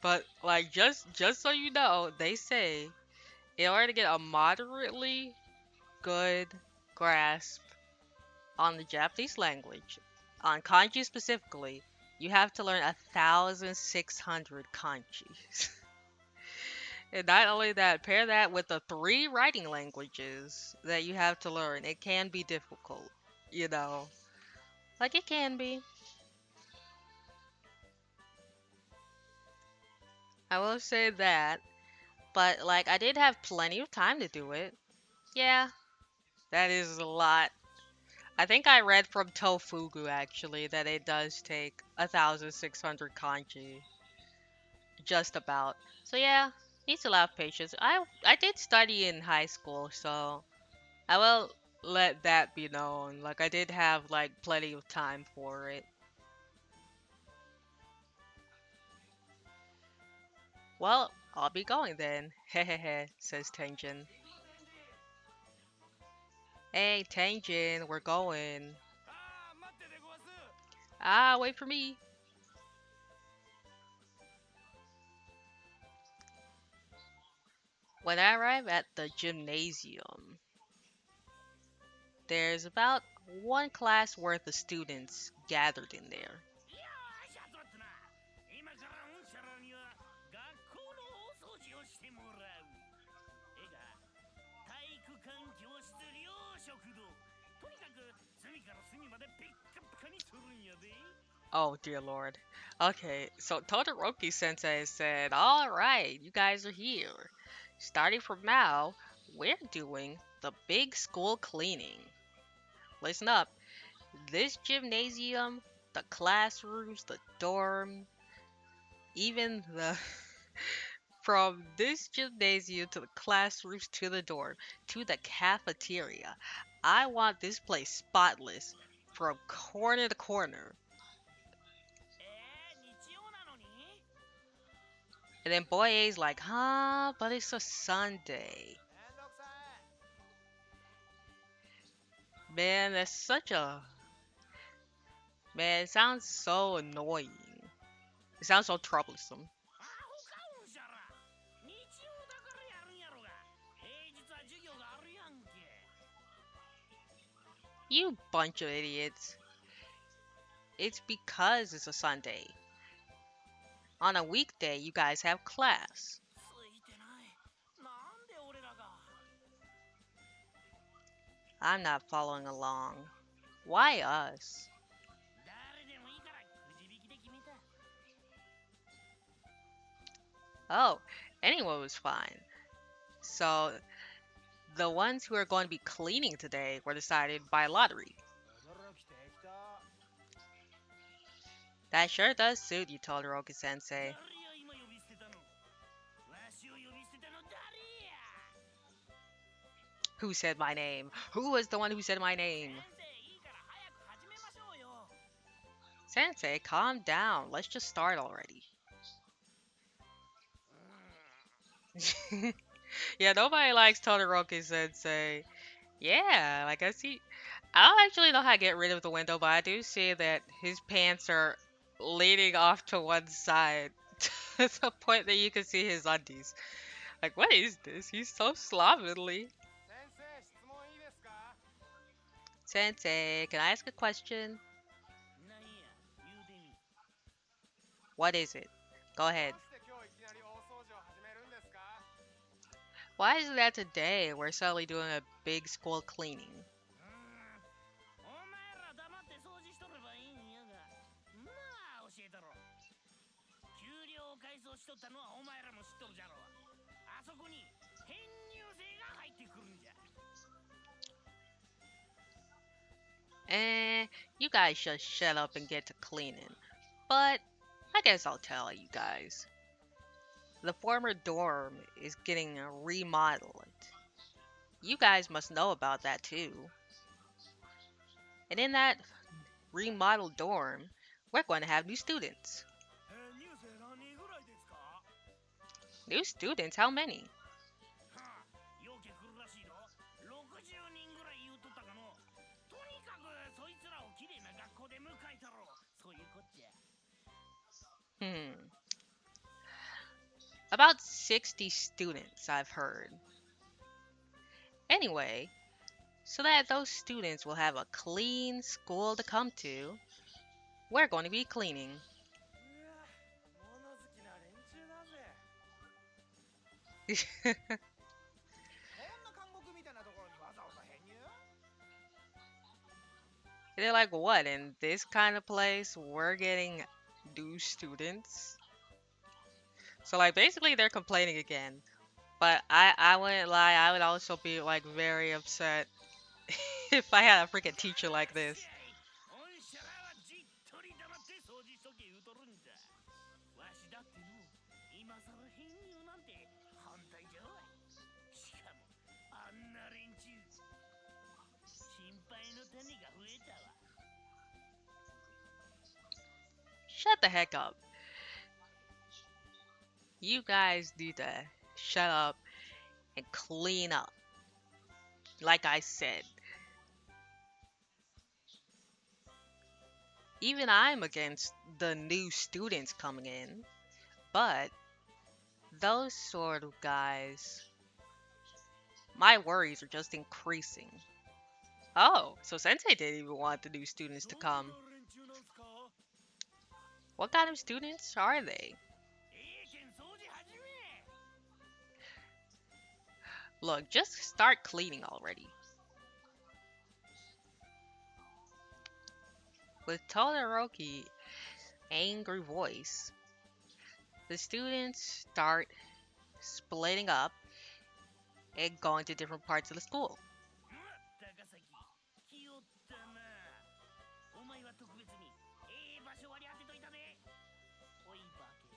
But like just so you know, they say in order to get a moderately good grasp on the Japanese language, on kanji specifically, you have to learn 1600 kanji. And not only that, pair that with the three writing languages that you have to learn. It can be difficult, you know. Like it can be. I will say that. But like I did have plenty of time to do it. Yeah, that is a lot. I think I read from Tofugu actually that it does take 1600 kanji. Just about. So yeah, needs a lot of patience. I did study in high school, so I will let that be known. Like I did have like plenty of time for it. Well, I'll be going then. Hehehe, says Tenjin. Hey, Tenjin, we're going. ああ、待ってでごわす。Ah, wait for me. When I arrive at the gymnasium, there's about one class worth of students gathered in there. よーし、集まったな。今からうんちゃらには学校の大掃除をしてもらう。ええか、体育館教室寮食堂。とにかく隅から隅までピッカピカにするんやで。Oh, dear lord. Okay, so Todoroki sensei said, Alright, you guys are here. Starting from now, we're doing the big school cleaning. Listen up. This gymnasium, the classrooms, the dorm, even the from this gymnasium to the classrooms to the dorm to the cafeteria. I want this place spotless from corner to corner. 日曜なのに And then Boy A's like, huh? But it's a Sunday. めんどくさい。Man, that's such a. Man, it sounds so annoying. It sounds so troublesome. アホかうんしゃら。日曜だからやるんやろが。平日は授業があるやんけ。You bunch of idiots. It's because it's a Sunday. On a weekday, you guys have class. ついてない。なんで俺らが。I'm not following along. Why us? 誰でもいいからくじ引きで決めた。Oh, anyone was fine. So, the ones who are going to be cleaning today were decided by lottery. 驚きてきた。 That sure does suit you, Todoroki sensei. 誰や今呼び捨てたの。わしを呼び捨てたの誰や。 Who said my name? Who was the one who said my 先 name? 生いいから早く始めましょうよ。 Sensei, calm down. Let's just start already. Yeah, nobody likes Todoroki sensei. Yeah, like I see. I don't actually know how to get rid of the window, but I do see that his pants are leaning off to one side to the point that you can see his undies. Like, what is this? He's so slovenly. 先生質問いいですか。 Sensei, can I ask a question? なんや言うてみ。 What is it? Go ahead. どうして今日いきなり大掃除を始めるんですか。 Why is it that today we're suddenly doing a big school cleaning? お前ら黙って掃除しとればいいんやが。まあ教えたろ。給料を改装しとったのはお前らも知っとるじゃろ。あそこに編入生が入ってくるんじゃ。 You guys should shut up and get to cleaning. But I guess I'll tell you guys. The former dorm is getting remodeled. You guys must know about that too. And in that remodeled dorm, we're going to have new students. 入生何人ぐらいですか。 New students? How many? はあ、ようけ来るらしいの。60人ぐらい言うとったかの。とにかくそいつらをきれいな学校で迎えたろ。そういうこっちゃ。 About 60 students, I've heard. Anyway, so that those students will have a clean school to come to, we're going to be cleaning. うわ、物好きな連中だぜ。こんな監獄みたいなところにわざわざ編入。 They're like, what? In this kind of place, we're getting new students? So, like, basically, they're complaining again. But I wouldn't lie, I would also be, like, very upset if I had a freaking teacher like this. おんしゃらはじっとり黙って掃除しとけ言うとるんじゃ。わしだっての、今さら編入なんて反対じゃわい。しかも、あんな連中。心配の種が増えたわ。 Shut the heck up. You guys need to shut up and clean up. Like I said, even I'm against the new students coming in, but those sort of guys, my worries are just increasing. Oh, so Sensei didn't even want the new students to どこ come. の連中なんすか？ What kind of students are they? ええけん掃除始め。 Look, just start cleaning already. With Todoroki's angry voice, the students start splitting up and going to different parts of the school. 高崎、気負ったな。お前は特別にええ場所割り当てといたで。おいバケツ。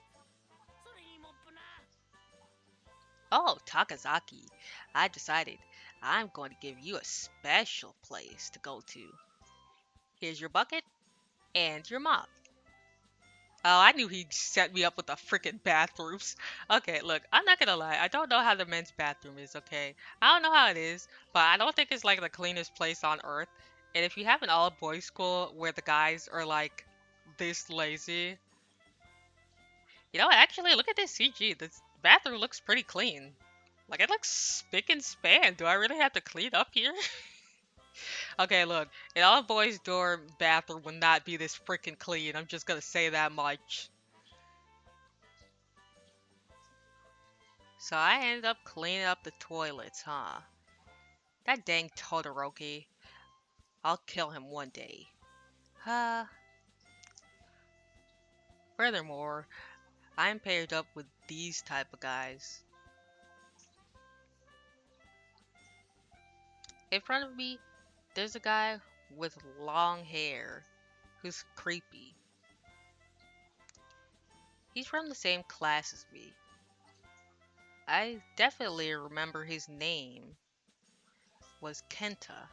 それにモップな。Oh, Takazaki, I decided I'm going to give you a special place to go to. Here's your bucket and your mop. Oh, I knew he'd set me up with the freaking bathrooms. Okay, look, I'm not gonna lie. I don't know how the men's bathroom is, okay? I don't know how it is, but I don't think it's like the cleanest place on earth. And if you have an all boys school where the guys are like this lazy, you know what? Actually, look at this CG. This bathroom looks pretty clean. Like, it looks spick and span. Do I really have to clean up here? Okay, look, an all boys dorm bathroom would not be this freaking clean. I'm just gonna say that much. So I ended up cleaning up the toilets, huh? That dang Todoroki. I'll kill him one day. Furthermore, I'm paired up with these type of guys. In front of me, there's a guy with long hair who's creepy. He's from the same class as me. I definitely remember his name was Kenta,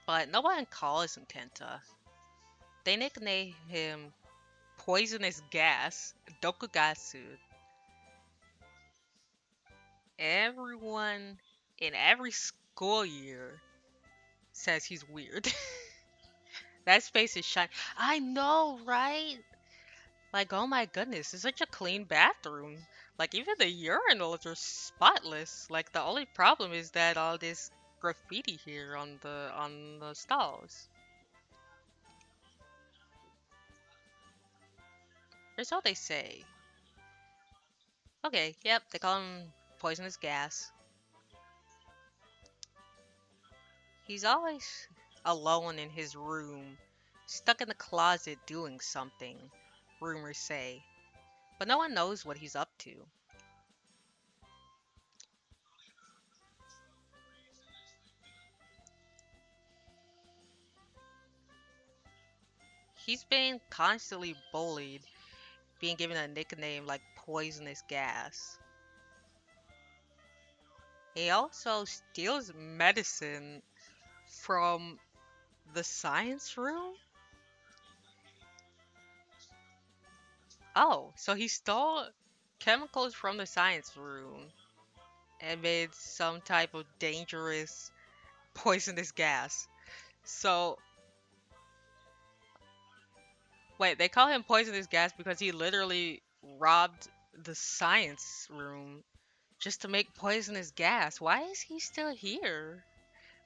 but no one calls him Kenta. They nickname him Poisonous Gas, Dokugatsu. Everyone in every school year says he's weird. That space is shiny. I know, right? Like, oh my goodness, it's such a clean bathroom. Like, even the urinals are spotless. Like, the only problem is that all this graffiti here on the stalls. Or so they say. Okay, yep, they call him Poisonous Gas. He's always alone in his room, stuck in the closet doing something, rumors say. But no one knows what he's up to. He's been constantly bullied, being given a nickname like Poisonous Gas. He also steals medicine from the science room? Oh, so he stole chemicals from the science room and made some type of dangerous poisonous gas. So, wait, they call him poisonous gas because he literally robbed the science room just to make poisonous gas. Why is he still here?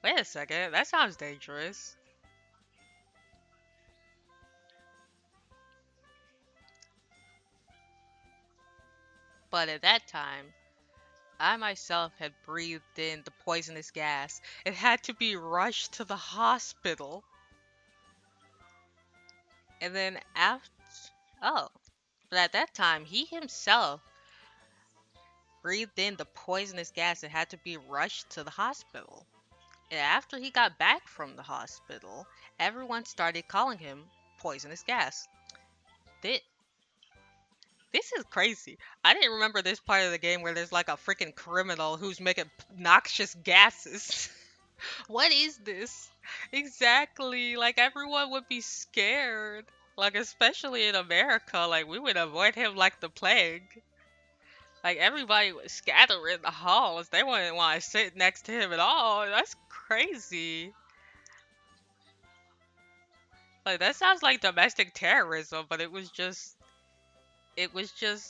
Wait a second, that sounds dangerous. But at that time, I myself had breathed in the poisonous gas. It had to be rushed to the hospital. And then after. Oh, but at that time, he himself breathed in the poisonous gas and had to be rushed to the hospital. And after he got back from the hospital, everyone started calling him poisonous gas. This, this is crazy. I didn't remember this part of the game where there's like a freaking criminal who's making noxious gases. What is this? Exactly. Like everyone would be scared. Like especially in America, like we would avoid him like the plague. Like everybody was scattered in the halls. They wouldn't want to sit next to him at all. That's crazy. Like that sounds like domestic terrorism, but it was just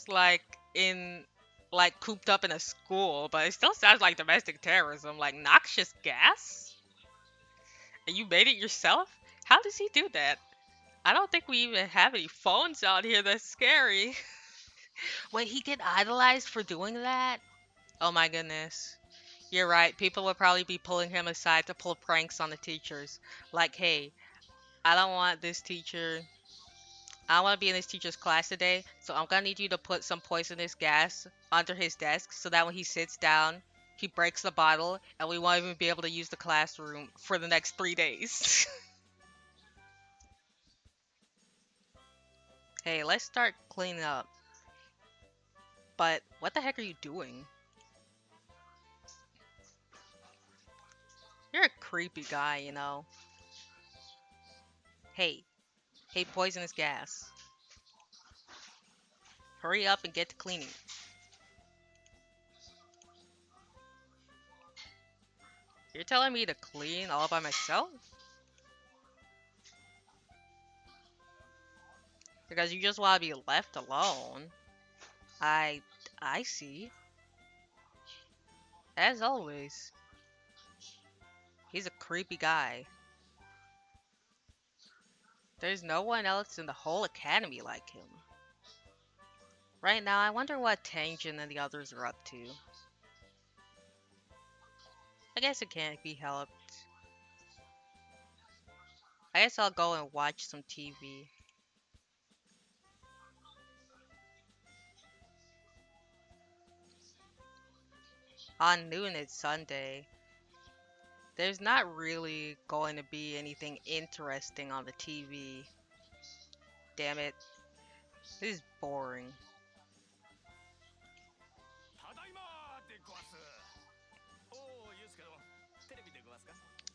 like in like cooped up in a school, but it still sounds like domestic terrorism, like noxious gas? And you made it yourself? How does he do that? I don't think we even have any phones out here that's scary. Wait, he get idolized for doing that? Oh my goodness. You're right. People would probably be pulling him aside to pull pranks on the teachers. Like, hey, I don't want this teacher. I want to be in this teacher's class today, so I'm gonna need you to put some poisonous gas under his desk so that when he sits down, he breaks the bottle and we won't even be able to use the classroom for the next 3 days. Hey, let's start cleaning up. But what the heck are you doing? You're a creepy guy, you know. Hey, hey, poisonous gas. Hurry up and get to cleaning. You're telling me to clean all by myself? Because you just want to be left alone. I I see. As always, he's a creepy guy. There's no one else in the whole academy like him. Right now, I wonder what Tangent and the others are up to. I guess it can't be helped. I guess I'll go and watch some TV. On noon it's Sunday. There's not really going to be anything interesting on the TV. Damn it. This is boring. ただいまでごわす。おお、ゆうすけど、テレビでごわすか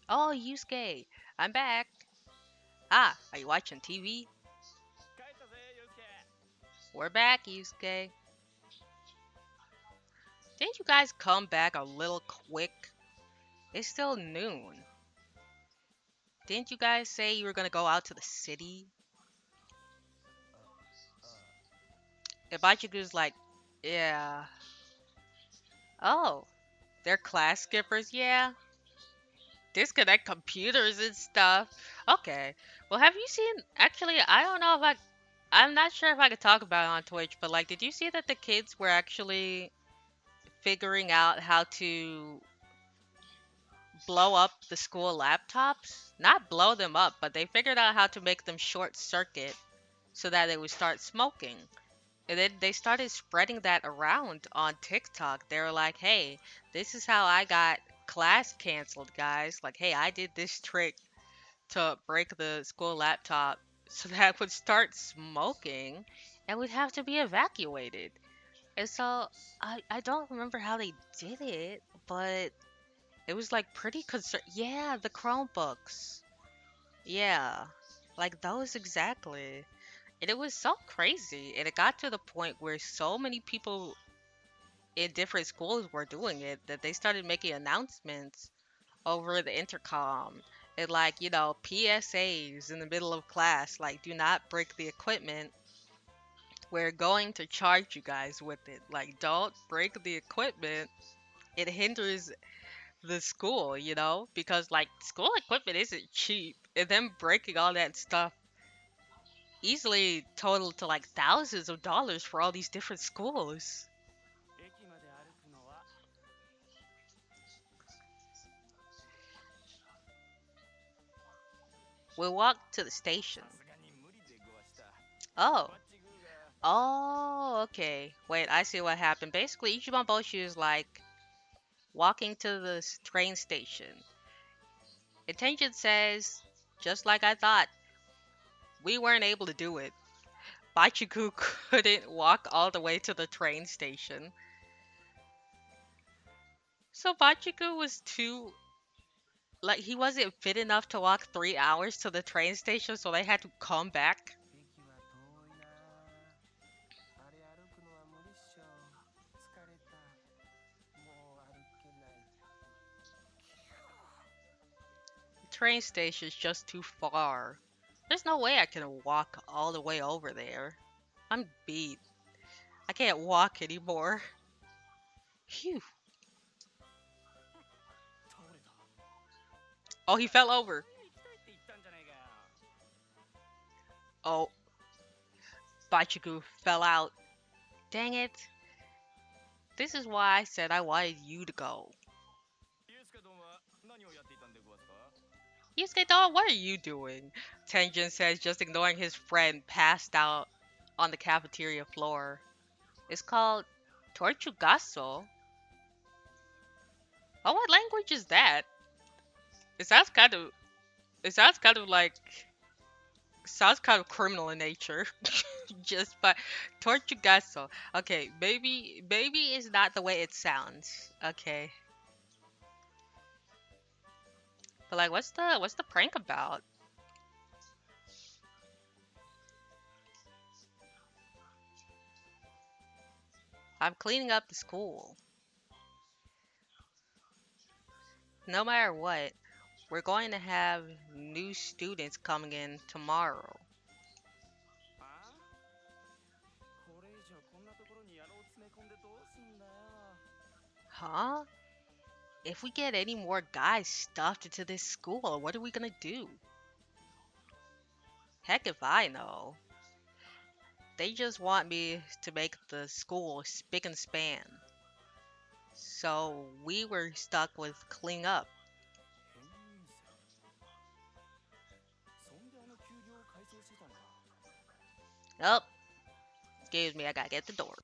？Oh, Yusuke, I'm back. Ah, are you watching TV? 帰ったぜ、ゆうすけ。We're back, Yusuke. Didn't you guys come back a little quick? It's still noon. Didn't you guys say you were gonna go out to the city? Ibachuku's like, yeah. Oh, they're class skippers, yeah. Disconnect computers and stuff. Okay. Well, have you seen? Actually, I don't know if I. I'm not sure if I could talk about it on Twitch, but like, did you see that the kids were actually figuring out how to blow up the school laptops? Not blow them up, but they figured out how to make them short circuit so that they would start smoking. And then they started spreading that around on TikTok. They were like, hey, this is how I got class canceled, guys. Like, hey, I did this trick to break the school laptop so that it would start smoking and would have to be evacuated. And so I don't remember how they did it, but it was like pretty concern. Yeah, the Chromebooks. Yeah, like those exactly. And it was so crazy. And it got to the point where so many people in different schools were doing it that they started making announcements over the intercom and like, PSAs in the middle of class, like do not break the equipment. We're going to charge you guys with it. Like don't break the equipment. It hinders the school, because like school equipment isn't cheap. And them breaking all that stuff easily total to like thousands of dollars for all these different schools. 駅まで歩くのは We walked to the さ station. すがに無理でごわした。Oh. バッチグーが Oh, okay. Wait, I see what happened. Basically, Ichiban Boshi is like walking to the train station. Intention says, just like I thought, we weren't able to do it. Bachiku couldn't walk all the way to the train station. So Bachiku was too, like, he wasn't fit enough to walk 3 hours to the train station, so they had to come back. train station is just too far. There's no way I can walk all the way over there. I'm beat. I can't walk anymore. Phew. 倒れた。Oh, he fell over. トイレ行きたいって言ったんじゃねえかよ。Oh, Bachiku fell out. Dang it. This is why I said I wanted you to go. ユうスケどんは何をやっていたんでごわすか？ Yusuke dog, what are you doing? Tenjin says, just ignoring his friend passed out on the cafeteria floor. It's called Tortugaso. Oh, what language is that? It sounds kind of. It sounds kind of criminal in nature. Just but Tortugaso. Okay, maybe is not the way it sounds. Okay, but like, what's the prank about? I'm cleaning up the school. No matter what, we're going to have new students coming in tomorrow. あこれ以上こんなところに野郎詰め込んでどうすんだよ。Huh? If we get any more guys stuffed into this school, what are we gonna do? Heck if I know. They just want me to make the school spick and span. So we were stuck with cleaning up. 変任制。そんであの給料を改装してたのか。Oh, excuse me, I gotta get the door.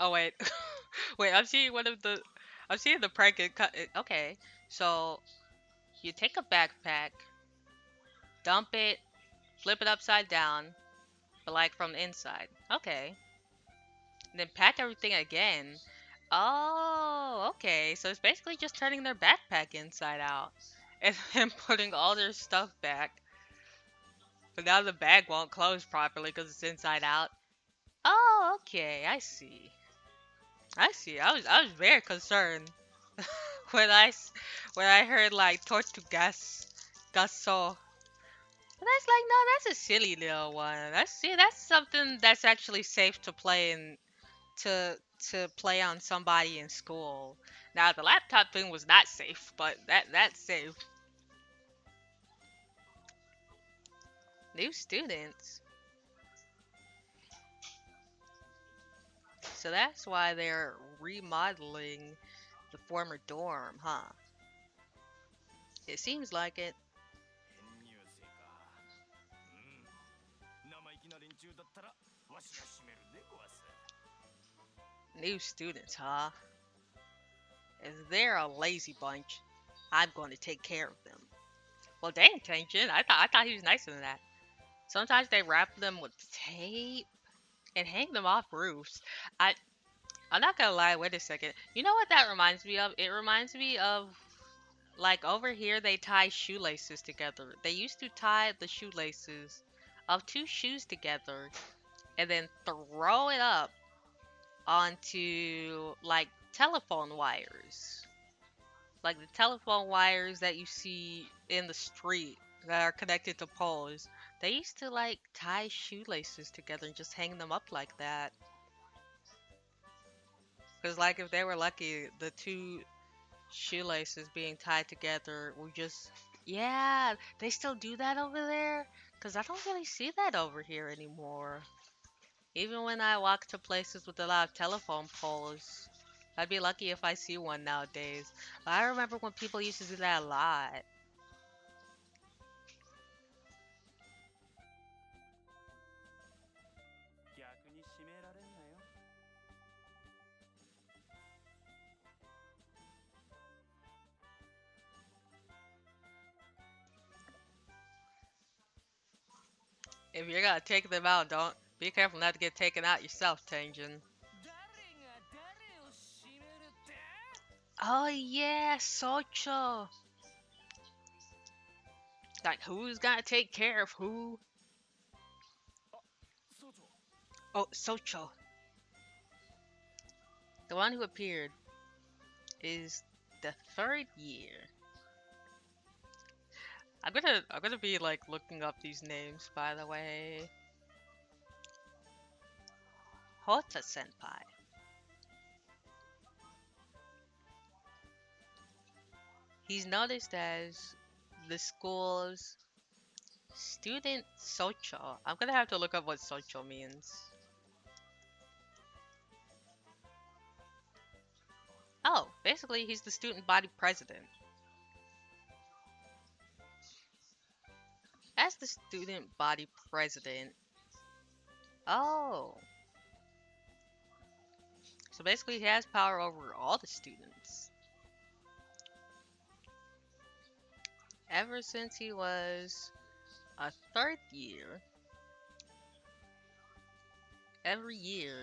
Oh wait, wait. I'm seeing the prank. Okay, so you take a backpack, dump it, flip it upside down, but like from the inside. Okay. And then pack everything again. Oh, okay. So it's basically just turning their backpack inside out and then putting all their stuff back. But now the bag won't close properly because it's inside out. Oh, okay. I see. I see. I was very concerned when when I heard like Tortugas, Gaso. But that's like no, that's a silly little one. That's something that's actually safe to play in to play on somebody in school. Now the laptop thing was not safe, but that's safe. New students. So that's why they're remodeling the former dorm, huh? It seems like it. 編入生か。生意気な連中だったらわしが締めるでごわす。 New students, huh? If they're a lazy bunch, I'm going to take care of them. Well, dang, Tension. I thought he was nicer than that. Sometimes they wrap them with tape and hang them off roofs. I I'm not gonna lie. Wait a second. You know what that reminds me of? It reminds me of like over here they tie shoelaces together. They used to tie the shoelaces of two shoes together and then throw it up onto like telephone wires. Like the telephone wires that you see in the street that are connected to poles. They used to like tie shoelaces together and just hang them up like that. Because like if they were lucky, the two shoelaces being tied together will just yeah, they still do that over there because I don't really see that over here anymore. Even when I walk to places with a lot of telephone poles, I'd be lucky if I see one nowadays. But I remember when people used to do that a lot. 逆に締められんなよ。 If you're gonna take them out, don't be careful not to get taken out yourself, Tenjin. 誰が誰を締めるって？ Oh yeah, Socho. Like who's gonna take care of who? 総長。 Oh, Socho. The one who appeared is the third year. I'm gonna be like looking up these names by the way. Hota Senpai. He's noticed as the school's student Socho. I'm gonna have to look up what Socho means. Oh, basically he's the student body president. As the student body president. Oh. So basically he has power over all the students. Ever since he was a third year, every year.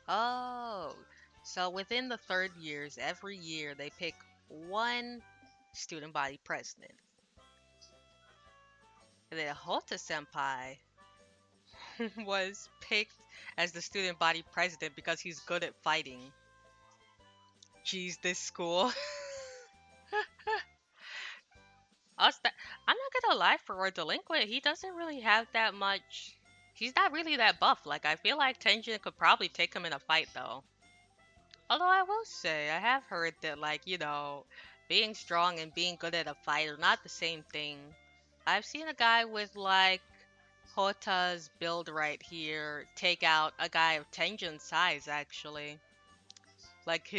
Oh. So within the third years, every year they pick one student body president. And then Hota Senpai was picked as the student body president because he's good at fighting. Jeez, this school. I'm not gonna lie, for a delinquent, he doesn't really have that much. He's not really that buff. Like, I feel like Tenjin could probably take him in a fight, though. Although I will say, I have heard that, like, being strong and being good at a fight are not the same thing. I've seen a guy with, like, Hota's build right here take out a guy of Tenjin's size, actually. Like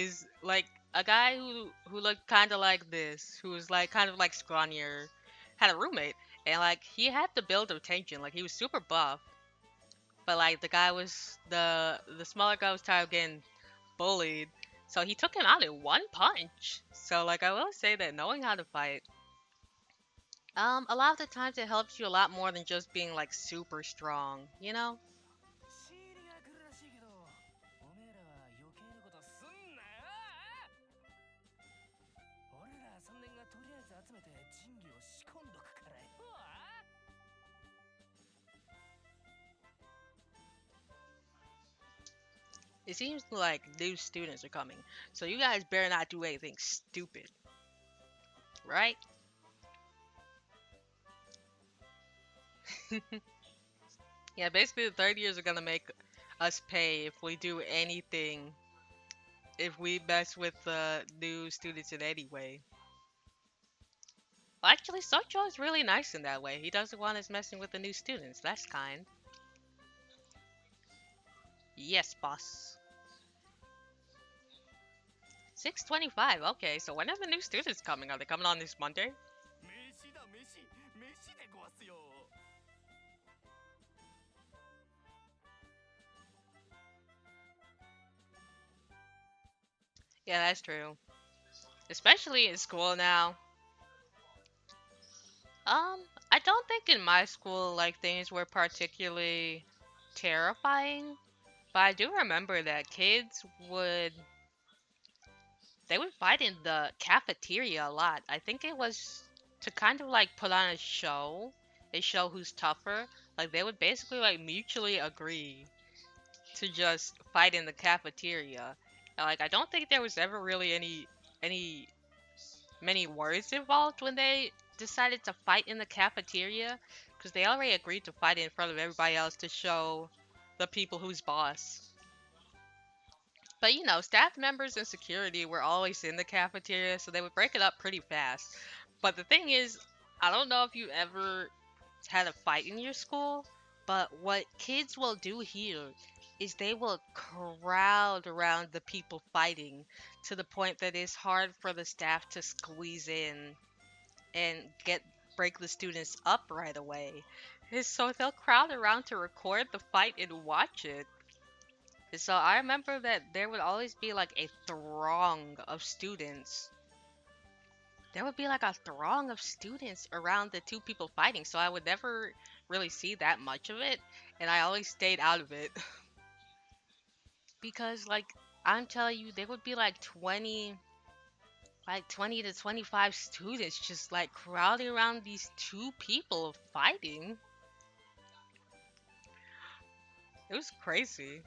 a guy who looked kind of like this, who was like kind of like scrawnier, had a roommate, and like he had the build of Tension, like he was super buff, but like the smaller guy was tired of getting bullied, so he took him out in one punch. So like I will say that knowing how to fight, A lot of the times it helps you a lot more than just being like super strong, you know? 仕入れが来るらしいけど、おめえらは余計なことすんなよ。俺ら3年がとりあえず集めて仁義を仕込んどくからよ。It seems like new students are coming, so you guys better not do anything stupid, right? Yeah, basically the third years are gonna make us pay if we do anything, if we mess with the new students in any way. Well, actually, Socho is really nice in that way. He doesn't want us messing with the new students. That's kind. Yes, boss. 6:25. Okay, so when are the new students coming? Are they coming on this Monday? 飯だ飯、飯でごわすよ。Yeah, that's true. Especially in school now. I don't think in my school like things were particularly terrifying, but I do remember that kids would they would fight in the cafeteria a lot. I think it was to kind of like put on a show who's tougher. Like they would basically like mutually agree to just fight in the cafeteria. And, like I don't think there was ever really any many words involved when they decided to fight in the cafeteria because they already agreed to fight in front of everybody else to show the people who's boss. But you know, staff members and security were always in the cafeteria, so they would break it up pretty fast. But the thing is, I don't know if you ever had a fight in your school, but what kids will do here is they will crowd around the people fighting to the point that it's hard for the staff to squeeze in and get break the students up right away. And so they'll crowd around to record the fight and watch it. And so I remember that there would always be like a throng of students. There would be like a throng of students around the two people fighting, so I would never really see that much of it, and I always stayed out of it. Because like I'm telling you, there would be like 20 to 25 students just like crowding around these two people fighting. It was crazy.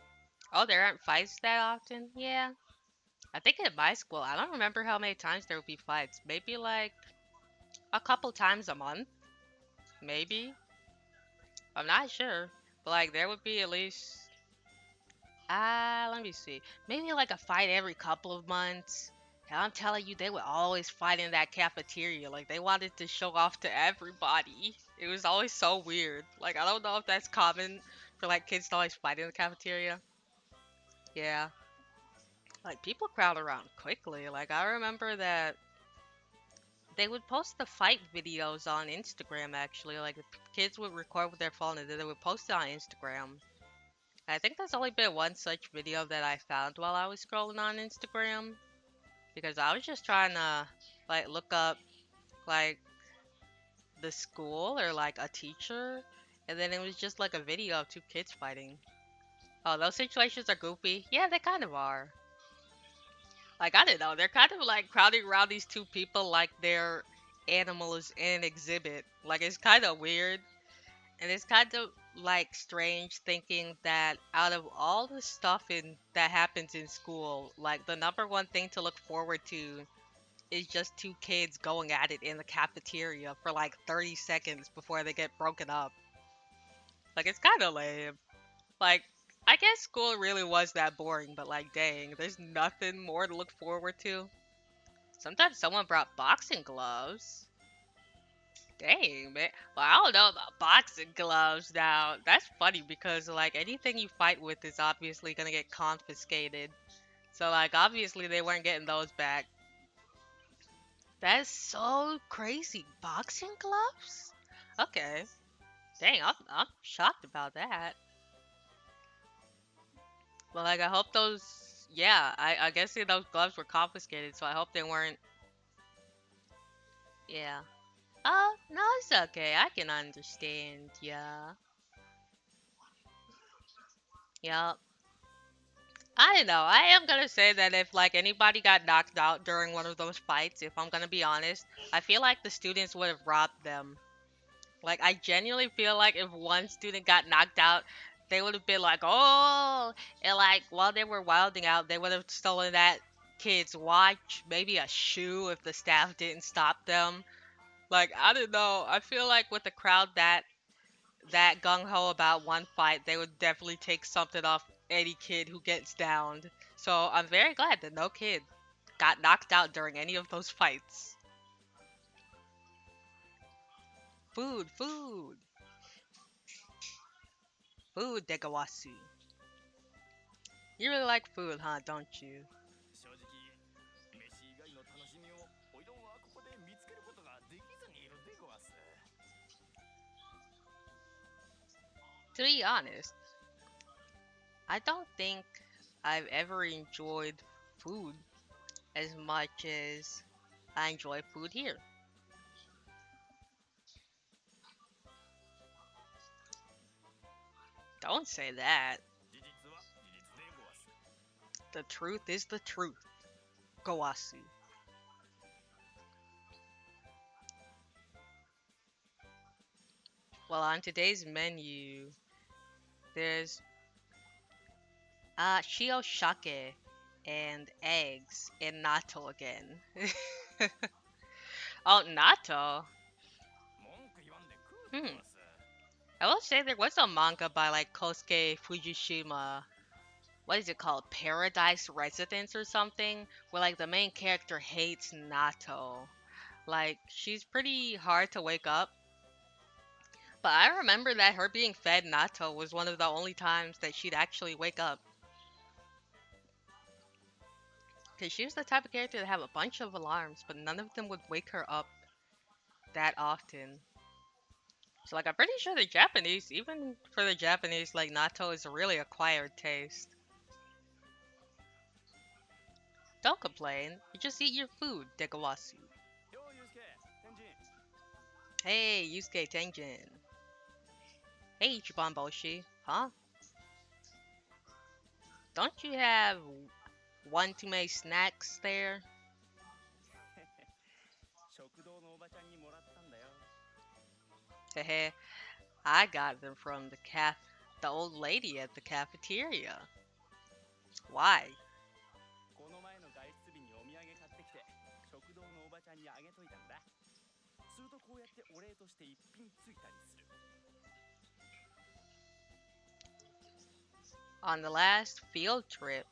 Oh, there aren't fights that often? Yeah. I think at my school, I don't remember how many times there would be fights. Maybe like a couple times a month? Maybe? I'm not sure. But like there would be at least let me see. Maybe like a fight every couple of months. And I'm telling you, they would always fight in that cafeteria. Like they wanted to show off to everybody. It was always so weird. Like I don't know if that's common for like kids to always fight in the cafeteria. Yeah. Like people crowd around quickly. Like I remember that they would post the fight videos on Instagram actually. Like the kids would record with their phone and then they would post it on Instagram. I think there's only been one such video that I found while I was scrolling on Instagram because I was just trying to like look up like the school or like a teacher and then it was just like a video of two kids fighting. Oh, those situations are goofy. Yeah, they kind of are. Like I don't know, they're kind of like crowding around these two people like they're animals in an exhibit. Like it's kind of weird. And it's kind of like strange thinking that out of all the stuff in that happens in school, like the number one thing to look forward to is just two kids going at it in the cafeteria for like 30 seconds before they get broken up. Like it's kind of lame. Like I guess school really was that boring, but like dang, there's nothing more to look forward to. Sometimes someone brought boxing gloves. Dang, man. Well, I don't know about boxing gloves now. That's funny because, like, anything you fight with is obviously gonna get confiscated. So, like, obviously they weren't getting those back. That's so crazy. Boxing gloves? Okay. Dang, I'm shocked about that. But, like, I hope those. Yeah, I guess those gloves were confiscated, so I hope they weren't. Yeah. Oh, no, it's okay. I can understand. Yeah. Yeah. I don't know. I am gonna say that if like anybody got knocked out during one of those fights, if I'm gonna be honest, I feel like the students would have robbed them. Like I genuinely feel like if one student got knocked out, they would have been like, "Oh," and like while they were wilding out, they would have stolen that kid's watch, maybe a shoe if the staff didn't stop them. Like I don't know. I feel like with a crowd that gung ho about one fight, they would definitely take something off any kid who gets downed. So I'm very glad that no kid got knocked out during any of those fights. Food, food, food, Degawasu. You really like food, huh? Don't you? 正直飯以外の楽しみをおいどんはここで見つけることができずにいるでごわす。 To be honest, I don't think I've ever enjoyed food as much as I enjoy food here. Don't say that. 事実は事実でごわす。 The truth is the truth. Gowasu. Well, on today's menu, there's shio shake and eggs and natto again. Oh, natto. 文句言わんで食うでご Hmm. わす。 I will say there was a manga by like Kosuke Fujishima. What is it called? Paradise Residence or something? Where like the main character hates natto. Like she's pretty hard to wake up. But I remember that her being fed natto was one of the only times that she'd actually wake up. Because she was the type of character to have a bunch of alarms, but none of them would wake her up that often. So like I'm pretty sure the Japanese, even for the Japanese, like natto is a really acquired taste. Don't complain. You just eat your food, Degawasu. ようユうスケ天神。 Hey, Yusuke Tenjin. Hey, Ichiban Boshi. Huh? Don't you have one too many snacks there? 食堂のおばちゃんにもらったんだよ。 Hehe. I got them from the old lady at the cafeteria. Why? この前の外出日にお土産買ってきて食堂のおばちゃんにあげといたんだ。するとこうやってお礼として一品ついたりする。 On the last field trip,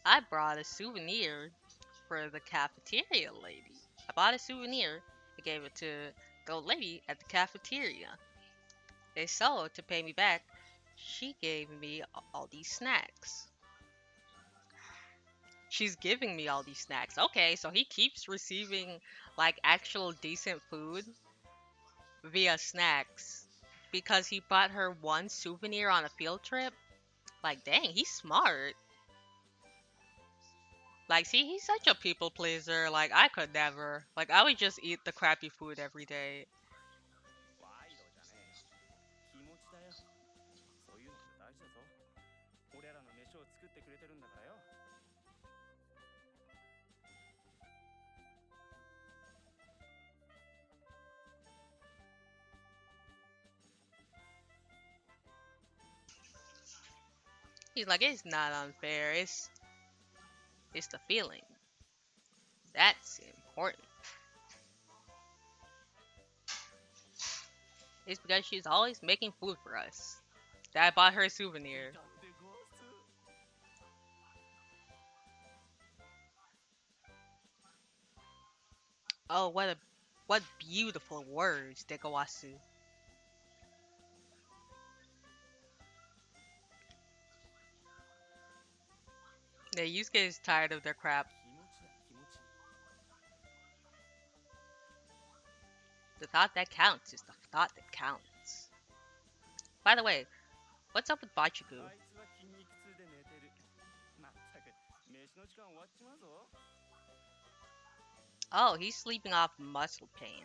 I brought a souvenir for the cafeteria lady. I bought a souvenir and gave it to the old lady at the cafeteria. And so, to pay me back, she gave me all these snacks. She's giving me all these snacks. Okay, so he keeps receiving like actual decent food via snacks because he bought her one souvenir on a field trip. Like, dang, he's smart. Like, see, he's such a people pleaser. Like, I could never. Like, I would just eat the crappy food every day. 賄賂じゃねえ。気持ちだよ。そういうのって大事だぞ。俺らの飯を作ってくれてるんだからよ。 He's like, it's not unfair. It's the feeling. That's important. It's because she's always making food for us. That I bought her a い souvenir. たんでごわす。 Oh, what beautiful words, Degawasu. Yeah, Yusuke is tired of their crap. 気持ちだ気持ち。 The thought that counts is the thought that counts. By the way, what's up with Bachiku? あいつは筋肉痛で寝てる。まったく飯の時間終わっちまうぞ。 Oh, he's sleeping off muscle pain.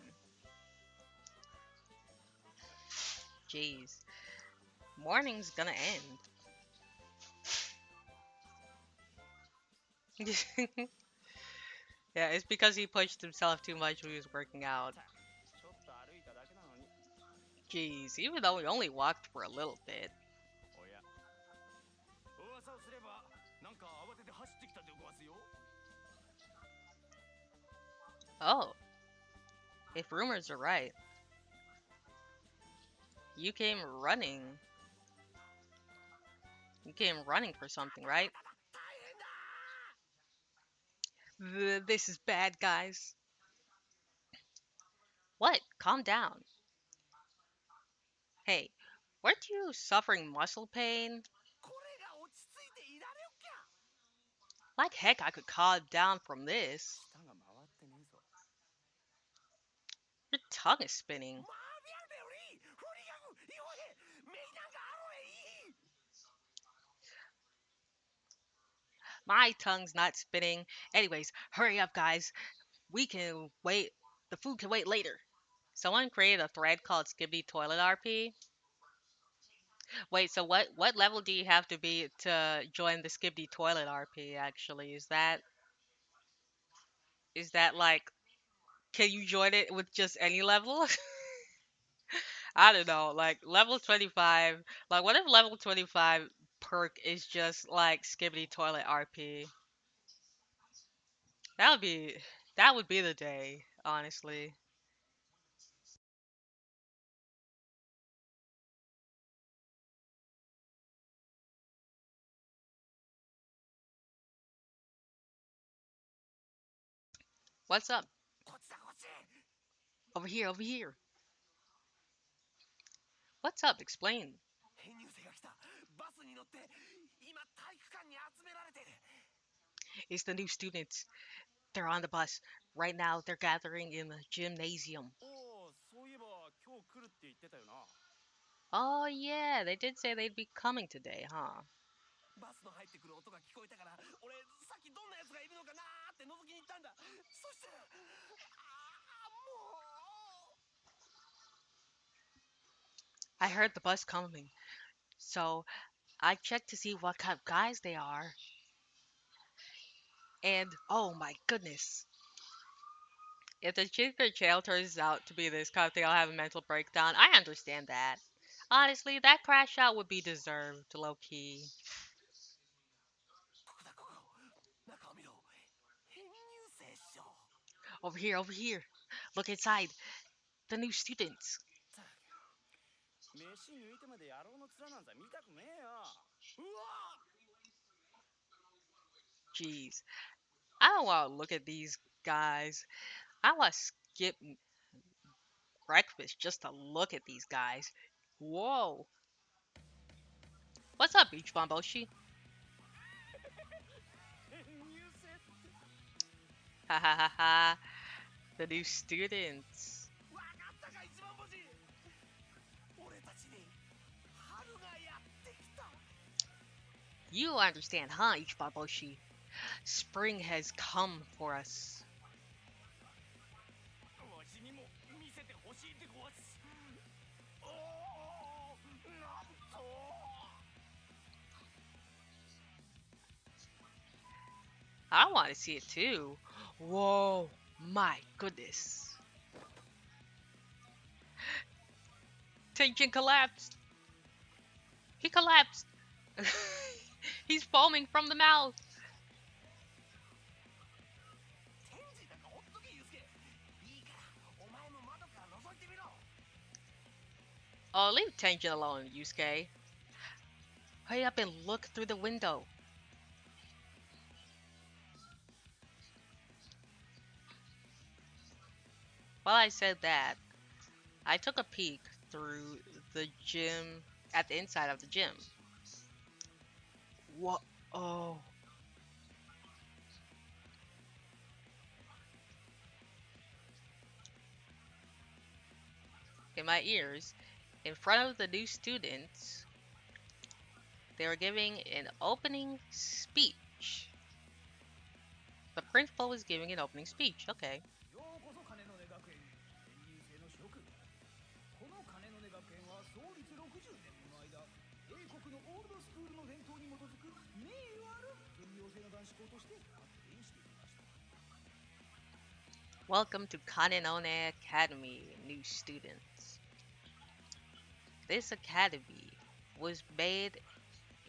Jeez. Morning's gonna end. Yeah, it's because he pushed himself too much when he was working out. ちょっと歩いただけなのに。 Jeez, even though he only walked for a little bit. おや、噂をすればなんか慌てて走ってきたでごわすよ。 Oh, if rumors are right, you came running. You came running for something, right? 大変だ。 This is bad, guys. What? Calm down. Hey, weren't you suffering muscle pain? これが落ち着いていられるか。 Like heck, I could calm down from this. 舌が回ってねえぞ。 Your tongue is spinning. マービアルベリーフリガム言わへんメイなんかあろえいい。 My tongue's not spinning. Anyways, hurry up, guys. We can wait. The food can wait later. Someone created a thread called Skibidi Toilet RP. Wait, so what level do you have to be to join the Skibidi Toilet RP actually? Is that like can you join it with just any level? I don't know, like level 25. Like what if level 25 perk is just like Skibidi Toilet RP? That would be that would be the day, honestly. What's up? こっちだこっち。 Over here, over here. What's up? Explain. 編入生が来た。バスに乗って今体育館に集められてる。 It's the new students. They're on the bus. Right now, they're gathering in the gymnasium. おお、そういえば今日来るって言ってたよな。 Oh, yeah, they did say they'd be coming today, huh? バスの入ってくる音が聞こえたから俺さっきどんな奴がいるのかなーって覗きに行ったんだ。そしたらもう I heard the bus coming, so I checked to see what kind of guys they are. And oh my goodness, if the Chica Trail turns out to be this kind of thing, I'll have a mental breakdown. I understand that. Honestly, that crash out would be deserved, low key. ここだここ。中を見ろ。編入生っしょ。 Over here, over here. Look inside. The new students. ったく飯抜いてまで野郎の面なんざ見たくねえよ。うわ。 Jeez. I don't want to look at these guys. I want to skip breakfast just to look at these guys. Whoa. What's up, Beach Bomboshi? 編入生って。 Ha ha ha ha. The new students. わかったか一番星。俺たちに春がやってきた。 You understand, huh, Ichibaboshi? Spring has come for us. わしにも見せてほしいでごわす。おお、なんと。 I want to see it too. Whoa, my goodness. Tenjin collapsed. He collapsed. He's foaming from the mouth. 天智なんかほっとけユウスケ。いいからお前も窓から覗いてみろ。 Oh, leave Tenjin alone, Yusuke. Hurry up and look through the window. While I said that, I took a peek through the gym, at the inside of the gym. What? Oh. In my ears, in front of the new students, they were giving an opening speech. The principal was giving an opening speech. Okay. ようこそ金の根学園。編入生の諸君。この金の根学園は創立オールドスクールの伝統に基づく名誉ある全寮制の男子校として発展していきました。 Welcome to Kanenone Academy, new students. This academy was made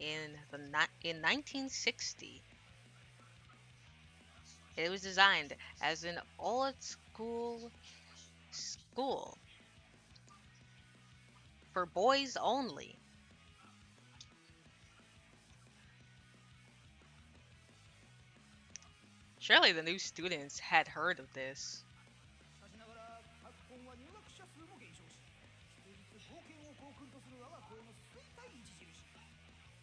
in 1960. It was designed as an old school for boys only. Surely the new students had heard of this. しかしながら昨今は入学者数も減少し、質実貢献を校訓とする我が校の衰退著しい。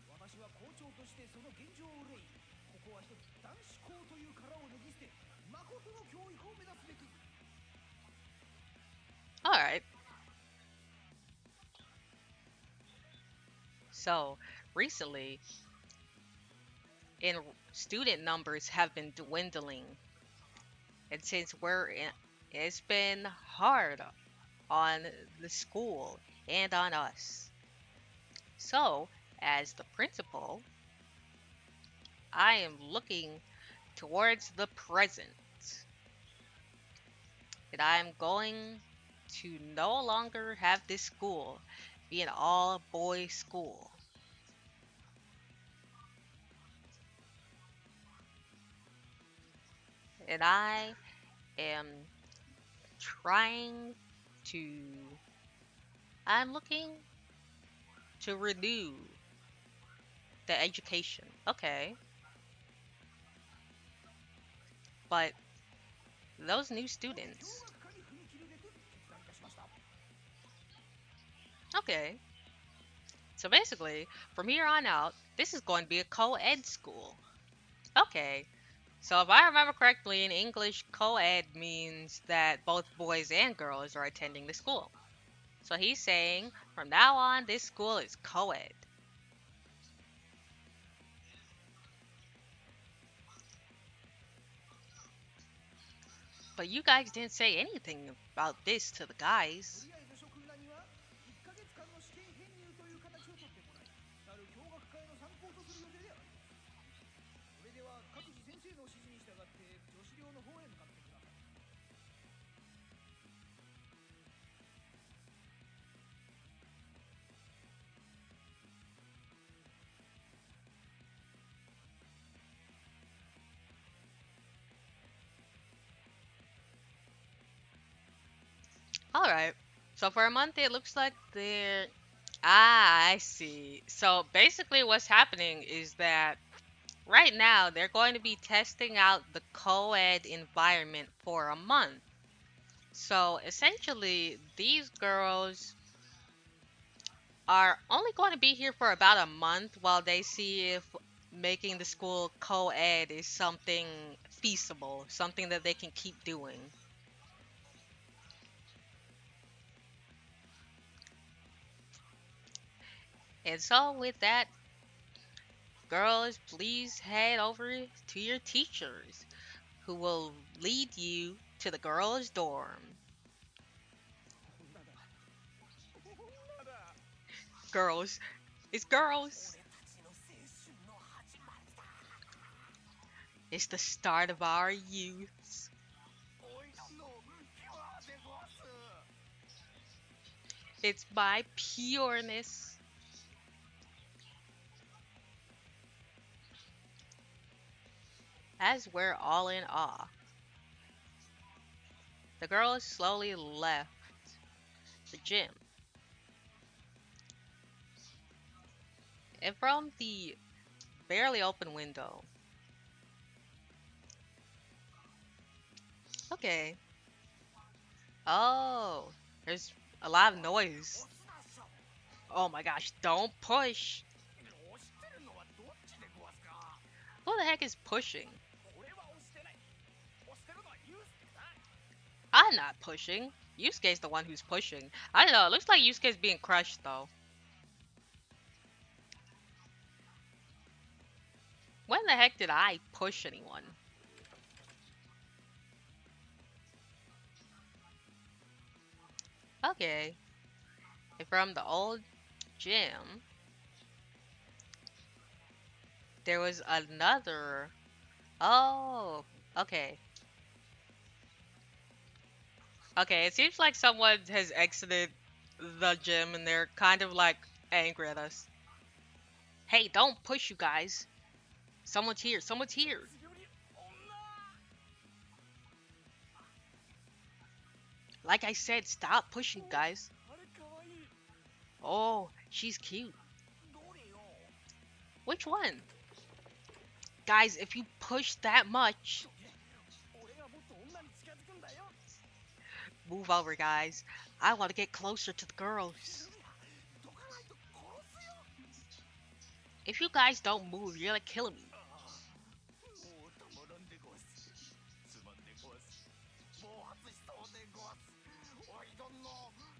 私は校長としてその現状を憂い、ここは一つ男子校という殻を脱ぎ捨て、誠の教育を目指すべく。 Alright. So, recently, student numbers have been dwindling. And it's been hard on the school and on us. So, as the principal, I am looking towards the present. And I'm going to no longer have this school be an all boys school. And I am trying to, I'm looking to renew the education. Okay. But those new students. Okay. So basically, from here on out, this is going to be a co-ed school. Okay. So if I remember correctly, in English, co-ed means that both boys and girls are attending the school. So he's saying, from now on, this school is co-ed. But you guys didn't say anything about this to the guys. 1ヶ月間の試験編入という形をとってもらい、来る教学会の参考とする予定であります。それでは各自先生の指示に従って女子寮の方へ向かってください。 Alright. So for a month, it looks like they're. Ah, I see. So basically, what's happening is that right now they're going to be testing out the co ed environment for a month. So essentially, these girls are only going to be here for about a month while they see if making the school co ed is something feasible, something that they can keep doing. And so, with that, girls, please head over to your teachers who will lead you to the girls' dorm. Girls. It's girls. It's the start of our youth. It's my pureness. As we're all in awe, the girls slowly left the gym. And from the barely open window. Okay. Oh, there's a lot of noise. Oh my gosh, don't push. Who the heck is pushing? I'm not pushing. Yusuke's the one who's pushing. I don't know, it looks like Yusuke's being crushed though. When the heck did I push anyone? Okay. And from the old gym, There was another. Oh, okay. Okay, it seems like someone has exited the gym and they're kind of like angry at us. Hey, don't push you guys. Someone's here. Someone's here. より女 Like I said, stop pushing, お guys. あれかわいい Oh, she's cute. どれよ Which one? Guys, if you push that much, 俺がもっと女に近づくんだよ move over, guys. I want to get closer to the girls. どかないと殺すよ If you guys don't move, you're like killing me. もうたまらんでごわすつまんでごわす暴発しそうでごわすおいどんの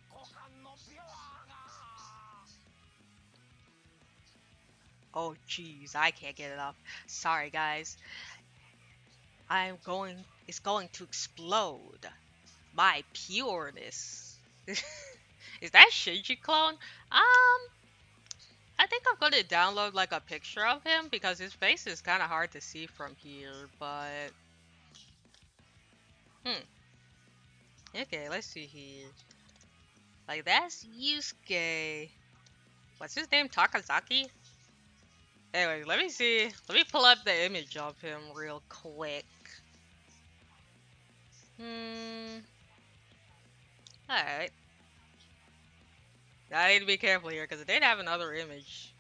股間のピュアが Oh, jeez, I can't get it off. Sorry, guys. It's going to explode. My pureness. Is that Shinji clone? I think I'm gonna download like a picture of him because his face is kind of hard to see from here, but okay, let's see here. Like that's Yusuke. What's his name? Takazaki? Anyway, let me see. Let me pull up the image of him real quick. Alright. I need to be careful here because I did have another image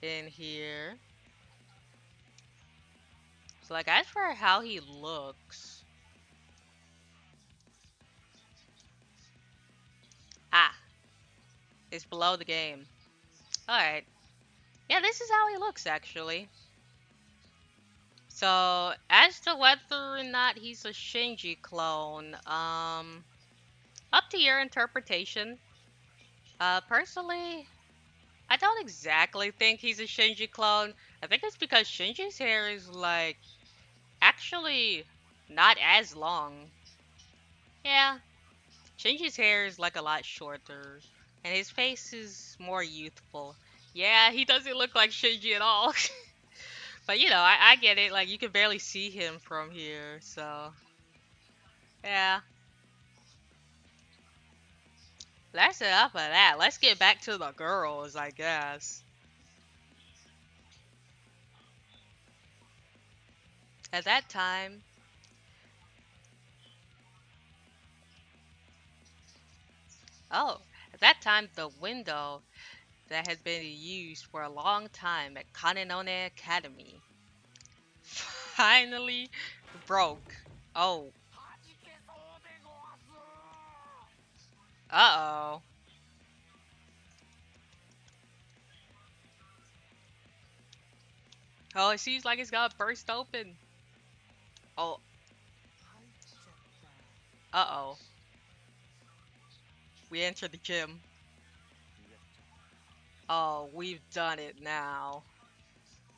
in here. So like as for how he looks. Ah, it's below the game. Alright. Yeah, this is how he looks actually. So as to whether or not he's a Shinji clone, up to your interpretation. Personally, I don't exactly think he's a Shinji clone. I think it's because Shinji's hair is like actually not as long. Yeah, Shinji's hair is like a lot shorter, and his face is more youthful. Yeah, he doesn't look like Shinji at all. But you know, I get it. Like you can barely see him from here, so yeah. That's enough of that. Let's get back to the girls, I guess. At that time, oh, at that time, the window that had been used for a long time at Kanenone Academy finally broke. Oh, 弾けそうでごわす uh-oh. Oh, it seems like it's gonna burst open. Oh, 入っちゃった uh-oh. We entered the gym. やっちゃった Oh, we've done it now.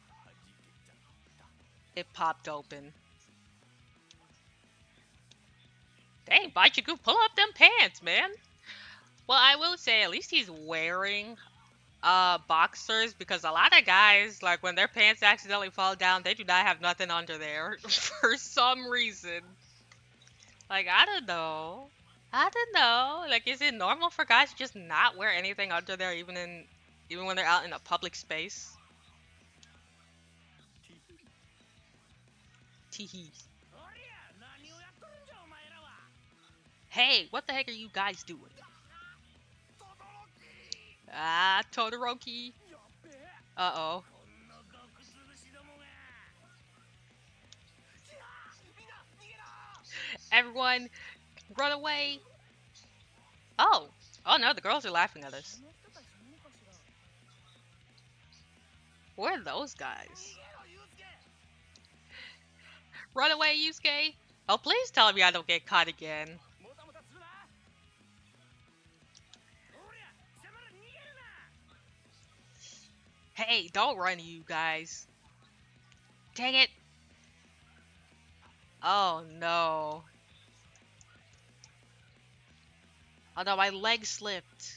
弾けちゃった It popped open. Dang, Baichiku, pull up them pants, man. Well, I will say, at least he's wearing boxers because a lot of guys, like when their pants accidentally fall down, they do not have nothing under there for some reason. Like, I don't know. I don't know. Like, is it normal for guys to just not wear anything under there, even when they're out in a public space? ティフリ Teehee. ありゃ何をやっとるんじゃお前らは Hey, what the heck are you guys doing? 轟 Ah, Todoroki. やっべえ Uh-oh. こんな学つぶしどもがきゃーみんな逃げろ Everyone, run away. Oh. Oh no, the girls are laughing at us. この人たち何かしら Who are those 逃 guys? げろユウスケ Run away, Yusuke. Oh, please tell me I don't get caught again. もたもたするなおりゃ貴様ら逃げるな Hey, don't run, you guys. Dang it. Oh, no. Oh, no, my leg slipped.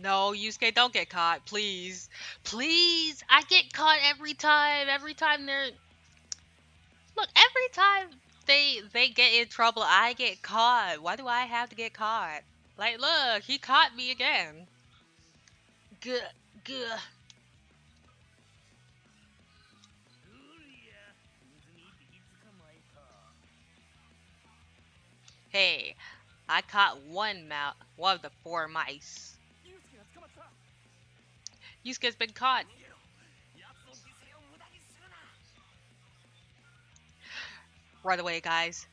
No, Yusuke, don't get caught, please. Please! I get caught every time. Every time they're look, every time they get in trouble, I get caught. Why do I have to get caught? Like, look, he caught me again. Good, good. うりゃネズミ一匹捕まえた Hey, I caught one of the four mice. ユウスケが捕まった Yusuke's been caught. 逃げろ奴の犠牲を無駄にするな Run away, guys.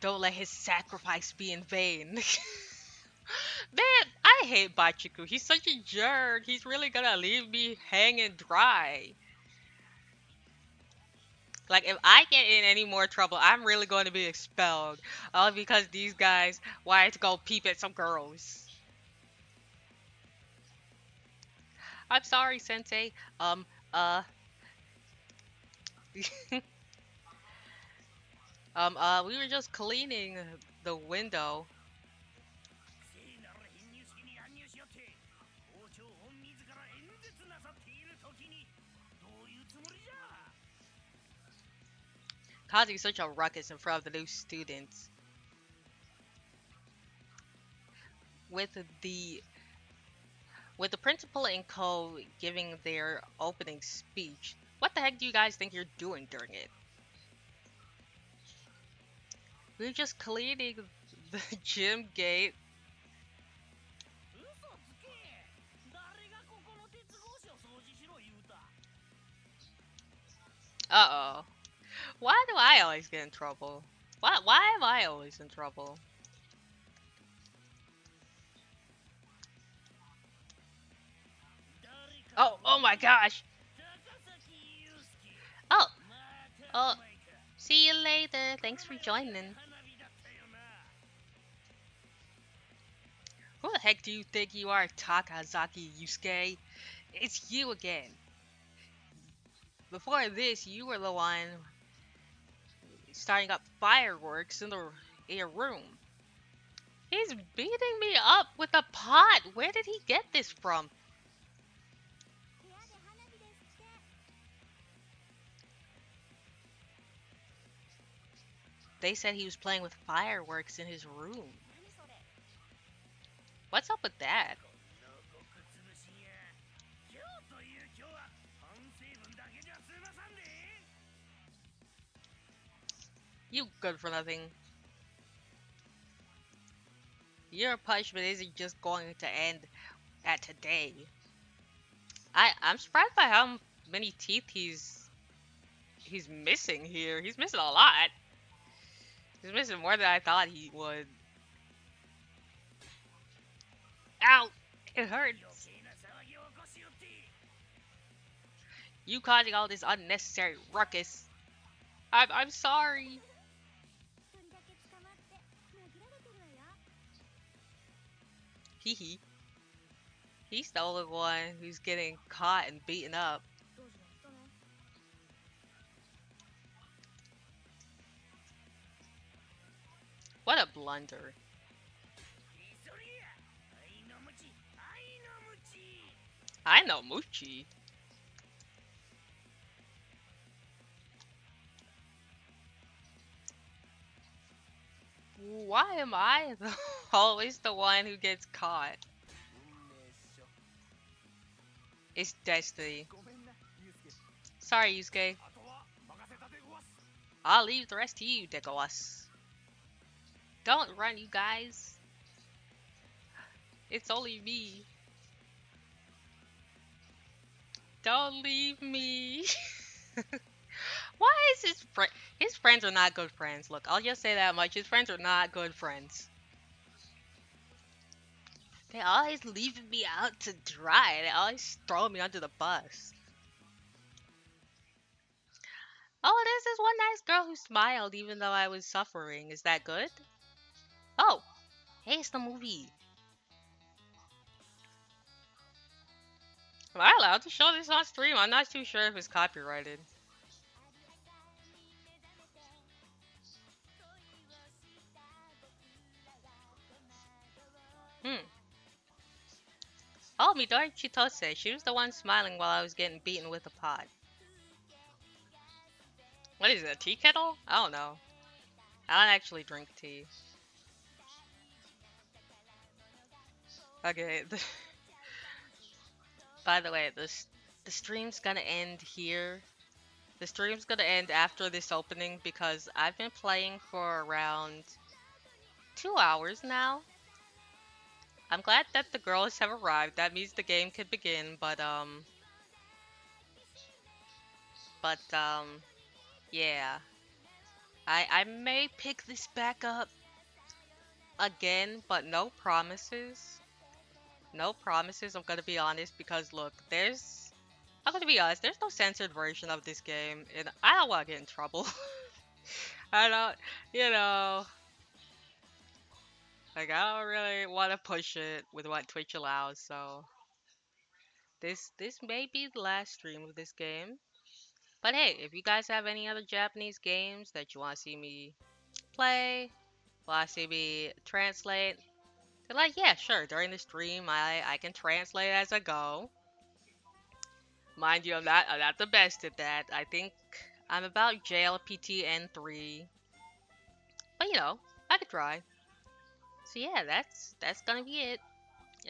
Don't let his sacrifice be in vain. Man, I hate Bachiku. He's such a jerk. He's really gonna leave me hanging dry. Like, if I get in any more trouble, I'm really going to be expelled. All because these guys wanted to go peep at some girls. I'm sorry, Sensei. Uh. We were just cleaning the window. 聖なる編入式に乱入しよって校長本自ら演説なさっている時にどういうつもりじゃ Causing such a ruckus in front of the new students. With the with the principal and co giving their opening speech. What the heck do you guys think you're doing during it? We're just cleaning the gym gate. 嘘つけ誰がここの鉄格子を掃除しろ言うた Uh-oh. Why do I always get in trouble? Why am I always in trouble? Oh my gosh. Oh, oh, see you later. Thanks for joining. Who the heck do you think you are, Takazaki Yusuke? It's you again. Before this, you were the one starting up fireworks in your room. He's beating me up with a pot. Where did he get this from? They said he was playing with fireworks in his room. What's up with that? You good for nothing. Your punishment isn't just going to end at today. I'm surprised by how many teeth he's missing here. He's missing a lot. He's missing more than I thought he would. Ow! It hurts. You causing all this unnecessary ruckus. I'm sorry. Hee hee. He's the only one who's getting caught and beaten up. What a blunder. I know Muchi. Why am I always the one who gets caught? It's destiny. Sorry, Yusuke. I'll leave the rest to you, Dekoas. Don't run, you guys. It's only me. Don't leave me. Why is his friends are not good friends? Look, I'll just say that much. His friends are not good friends. They always leaving me out to dry. They always throw me under the bus. Oh, there's this one nice girl who smiled even though I was suffering. Is that good? Oh, hey, it's the movie. Am I allowed to show this on stream? I'm not too sure if it's copyrighted. Midori Chitose. She was the one smiling while I was getting beaten with a pot. What is it, a tea kettle? I don't know. I don't actually drink tea. Okay, by the way, the stream's gonna end here. The stream's gonna end after this opening because I've been playing for around 2 hours now. I'm glad that the girls have arrived. That means the game can begin, but yeah. I may pick this back up again, but no promises. No promises, I'm gonna be honest, because look, I'm gonna be honest, there's no censored version of this game, and I don't wanna get in trouble. I don't, you know, like, I don't really wanna push it with what Twitch allows, so this may be the last stream of this game. But hey, if you guys have any other Japanese games that you wanna see me play, wanna see me translate, they're like, yeah, sure, during the stream, I can translate as I go. Mind you, I'm not the best at that. I think I'm about JLPT N3, but I could try. So yeah, that's gonna be it.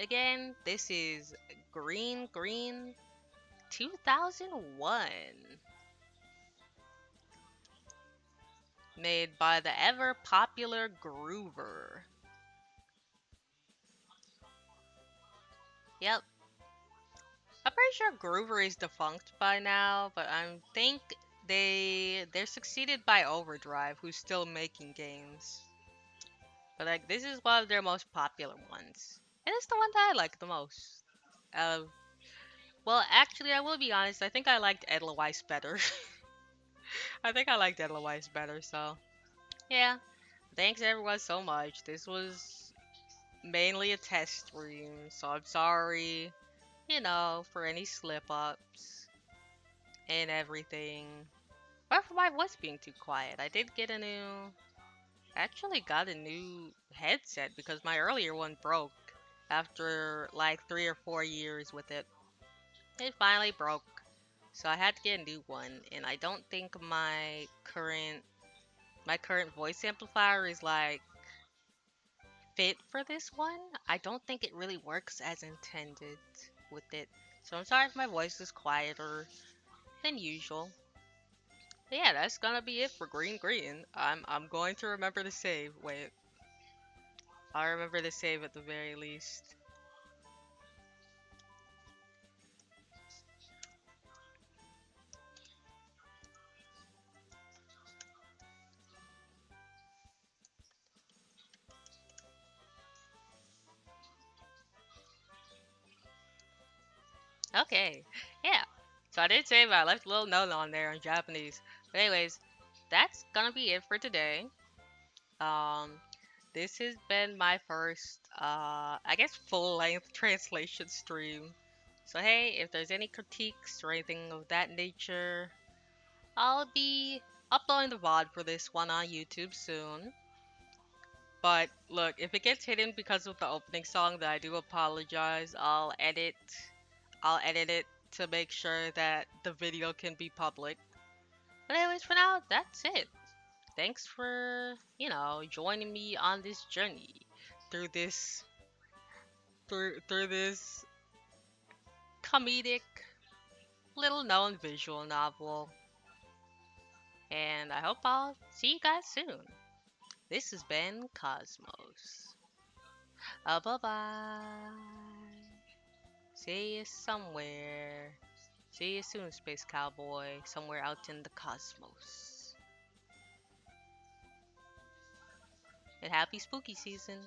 Again, this is Green Green 2001, made by the ever popular Groover. Yep, I'm pretty sure Groover is defunct by now, but I think they're succeeded by Overdrive, who's still making games. But like this is one of their most popular ones. And it's the one that I like the most. Uh, well, actually, I will be honest. I think I liked Edelweiss better. I think I liked Edelweiss better. So yeah, thanks everyone so much. This was mainly a test stream, so I'm sorry, for any slip ups and everything. Or for my voice being too quiet. Actually got a new headset because my earlier one broke after like 3 or 4 years with it. It finally broke, so I had to get a new one, and I don't think my current voice amplifier is like fit for this one. I don't think it really works as intended with it. So I'm sorry if my voice is quieter than usual. But yeah, that's gonna be it for Green Green. I'm going to remember to save. Wait, I'll remember to save at the very least. Okay, yeah. So I did save. I left a little note on there in Japanese. But anyways, that's gonna be it for today. Um, this has been my first, I guess, full-length translation stream. So hey, if there's any critiques or anything of that nature, I'll be uploading the VOD for this one on YouTube soon. But look, if it gets hidden because of the opening song, then I do apologize. I'll edit it to make sure that the video can be public. But anyways, for now, that's it. Thanks for, joining me on this journey through this through this comedic little known visual novel. And I hope I'll see you guys soon. This has been Cosmos. Bye bye. See you somewhere. See you soon, Space Cowboy, somewhere out in the cosmos. And happy spooky season.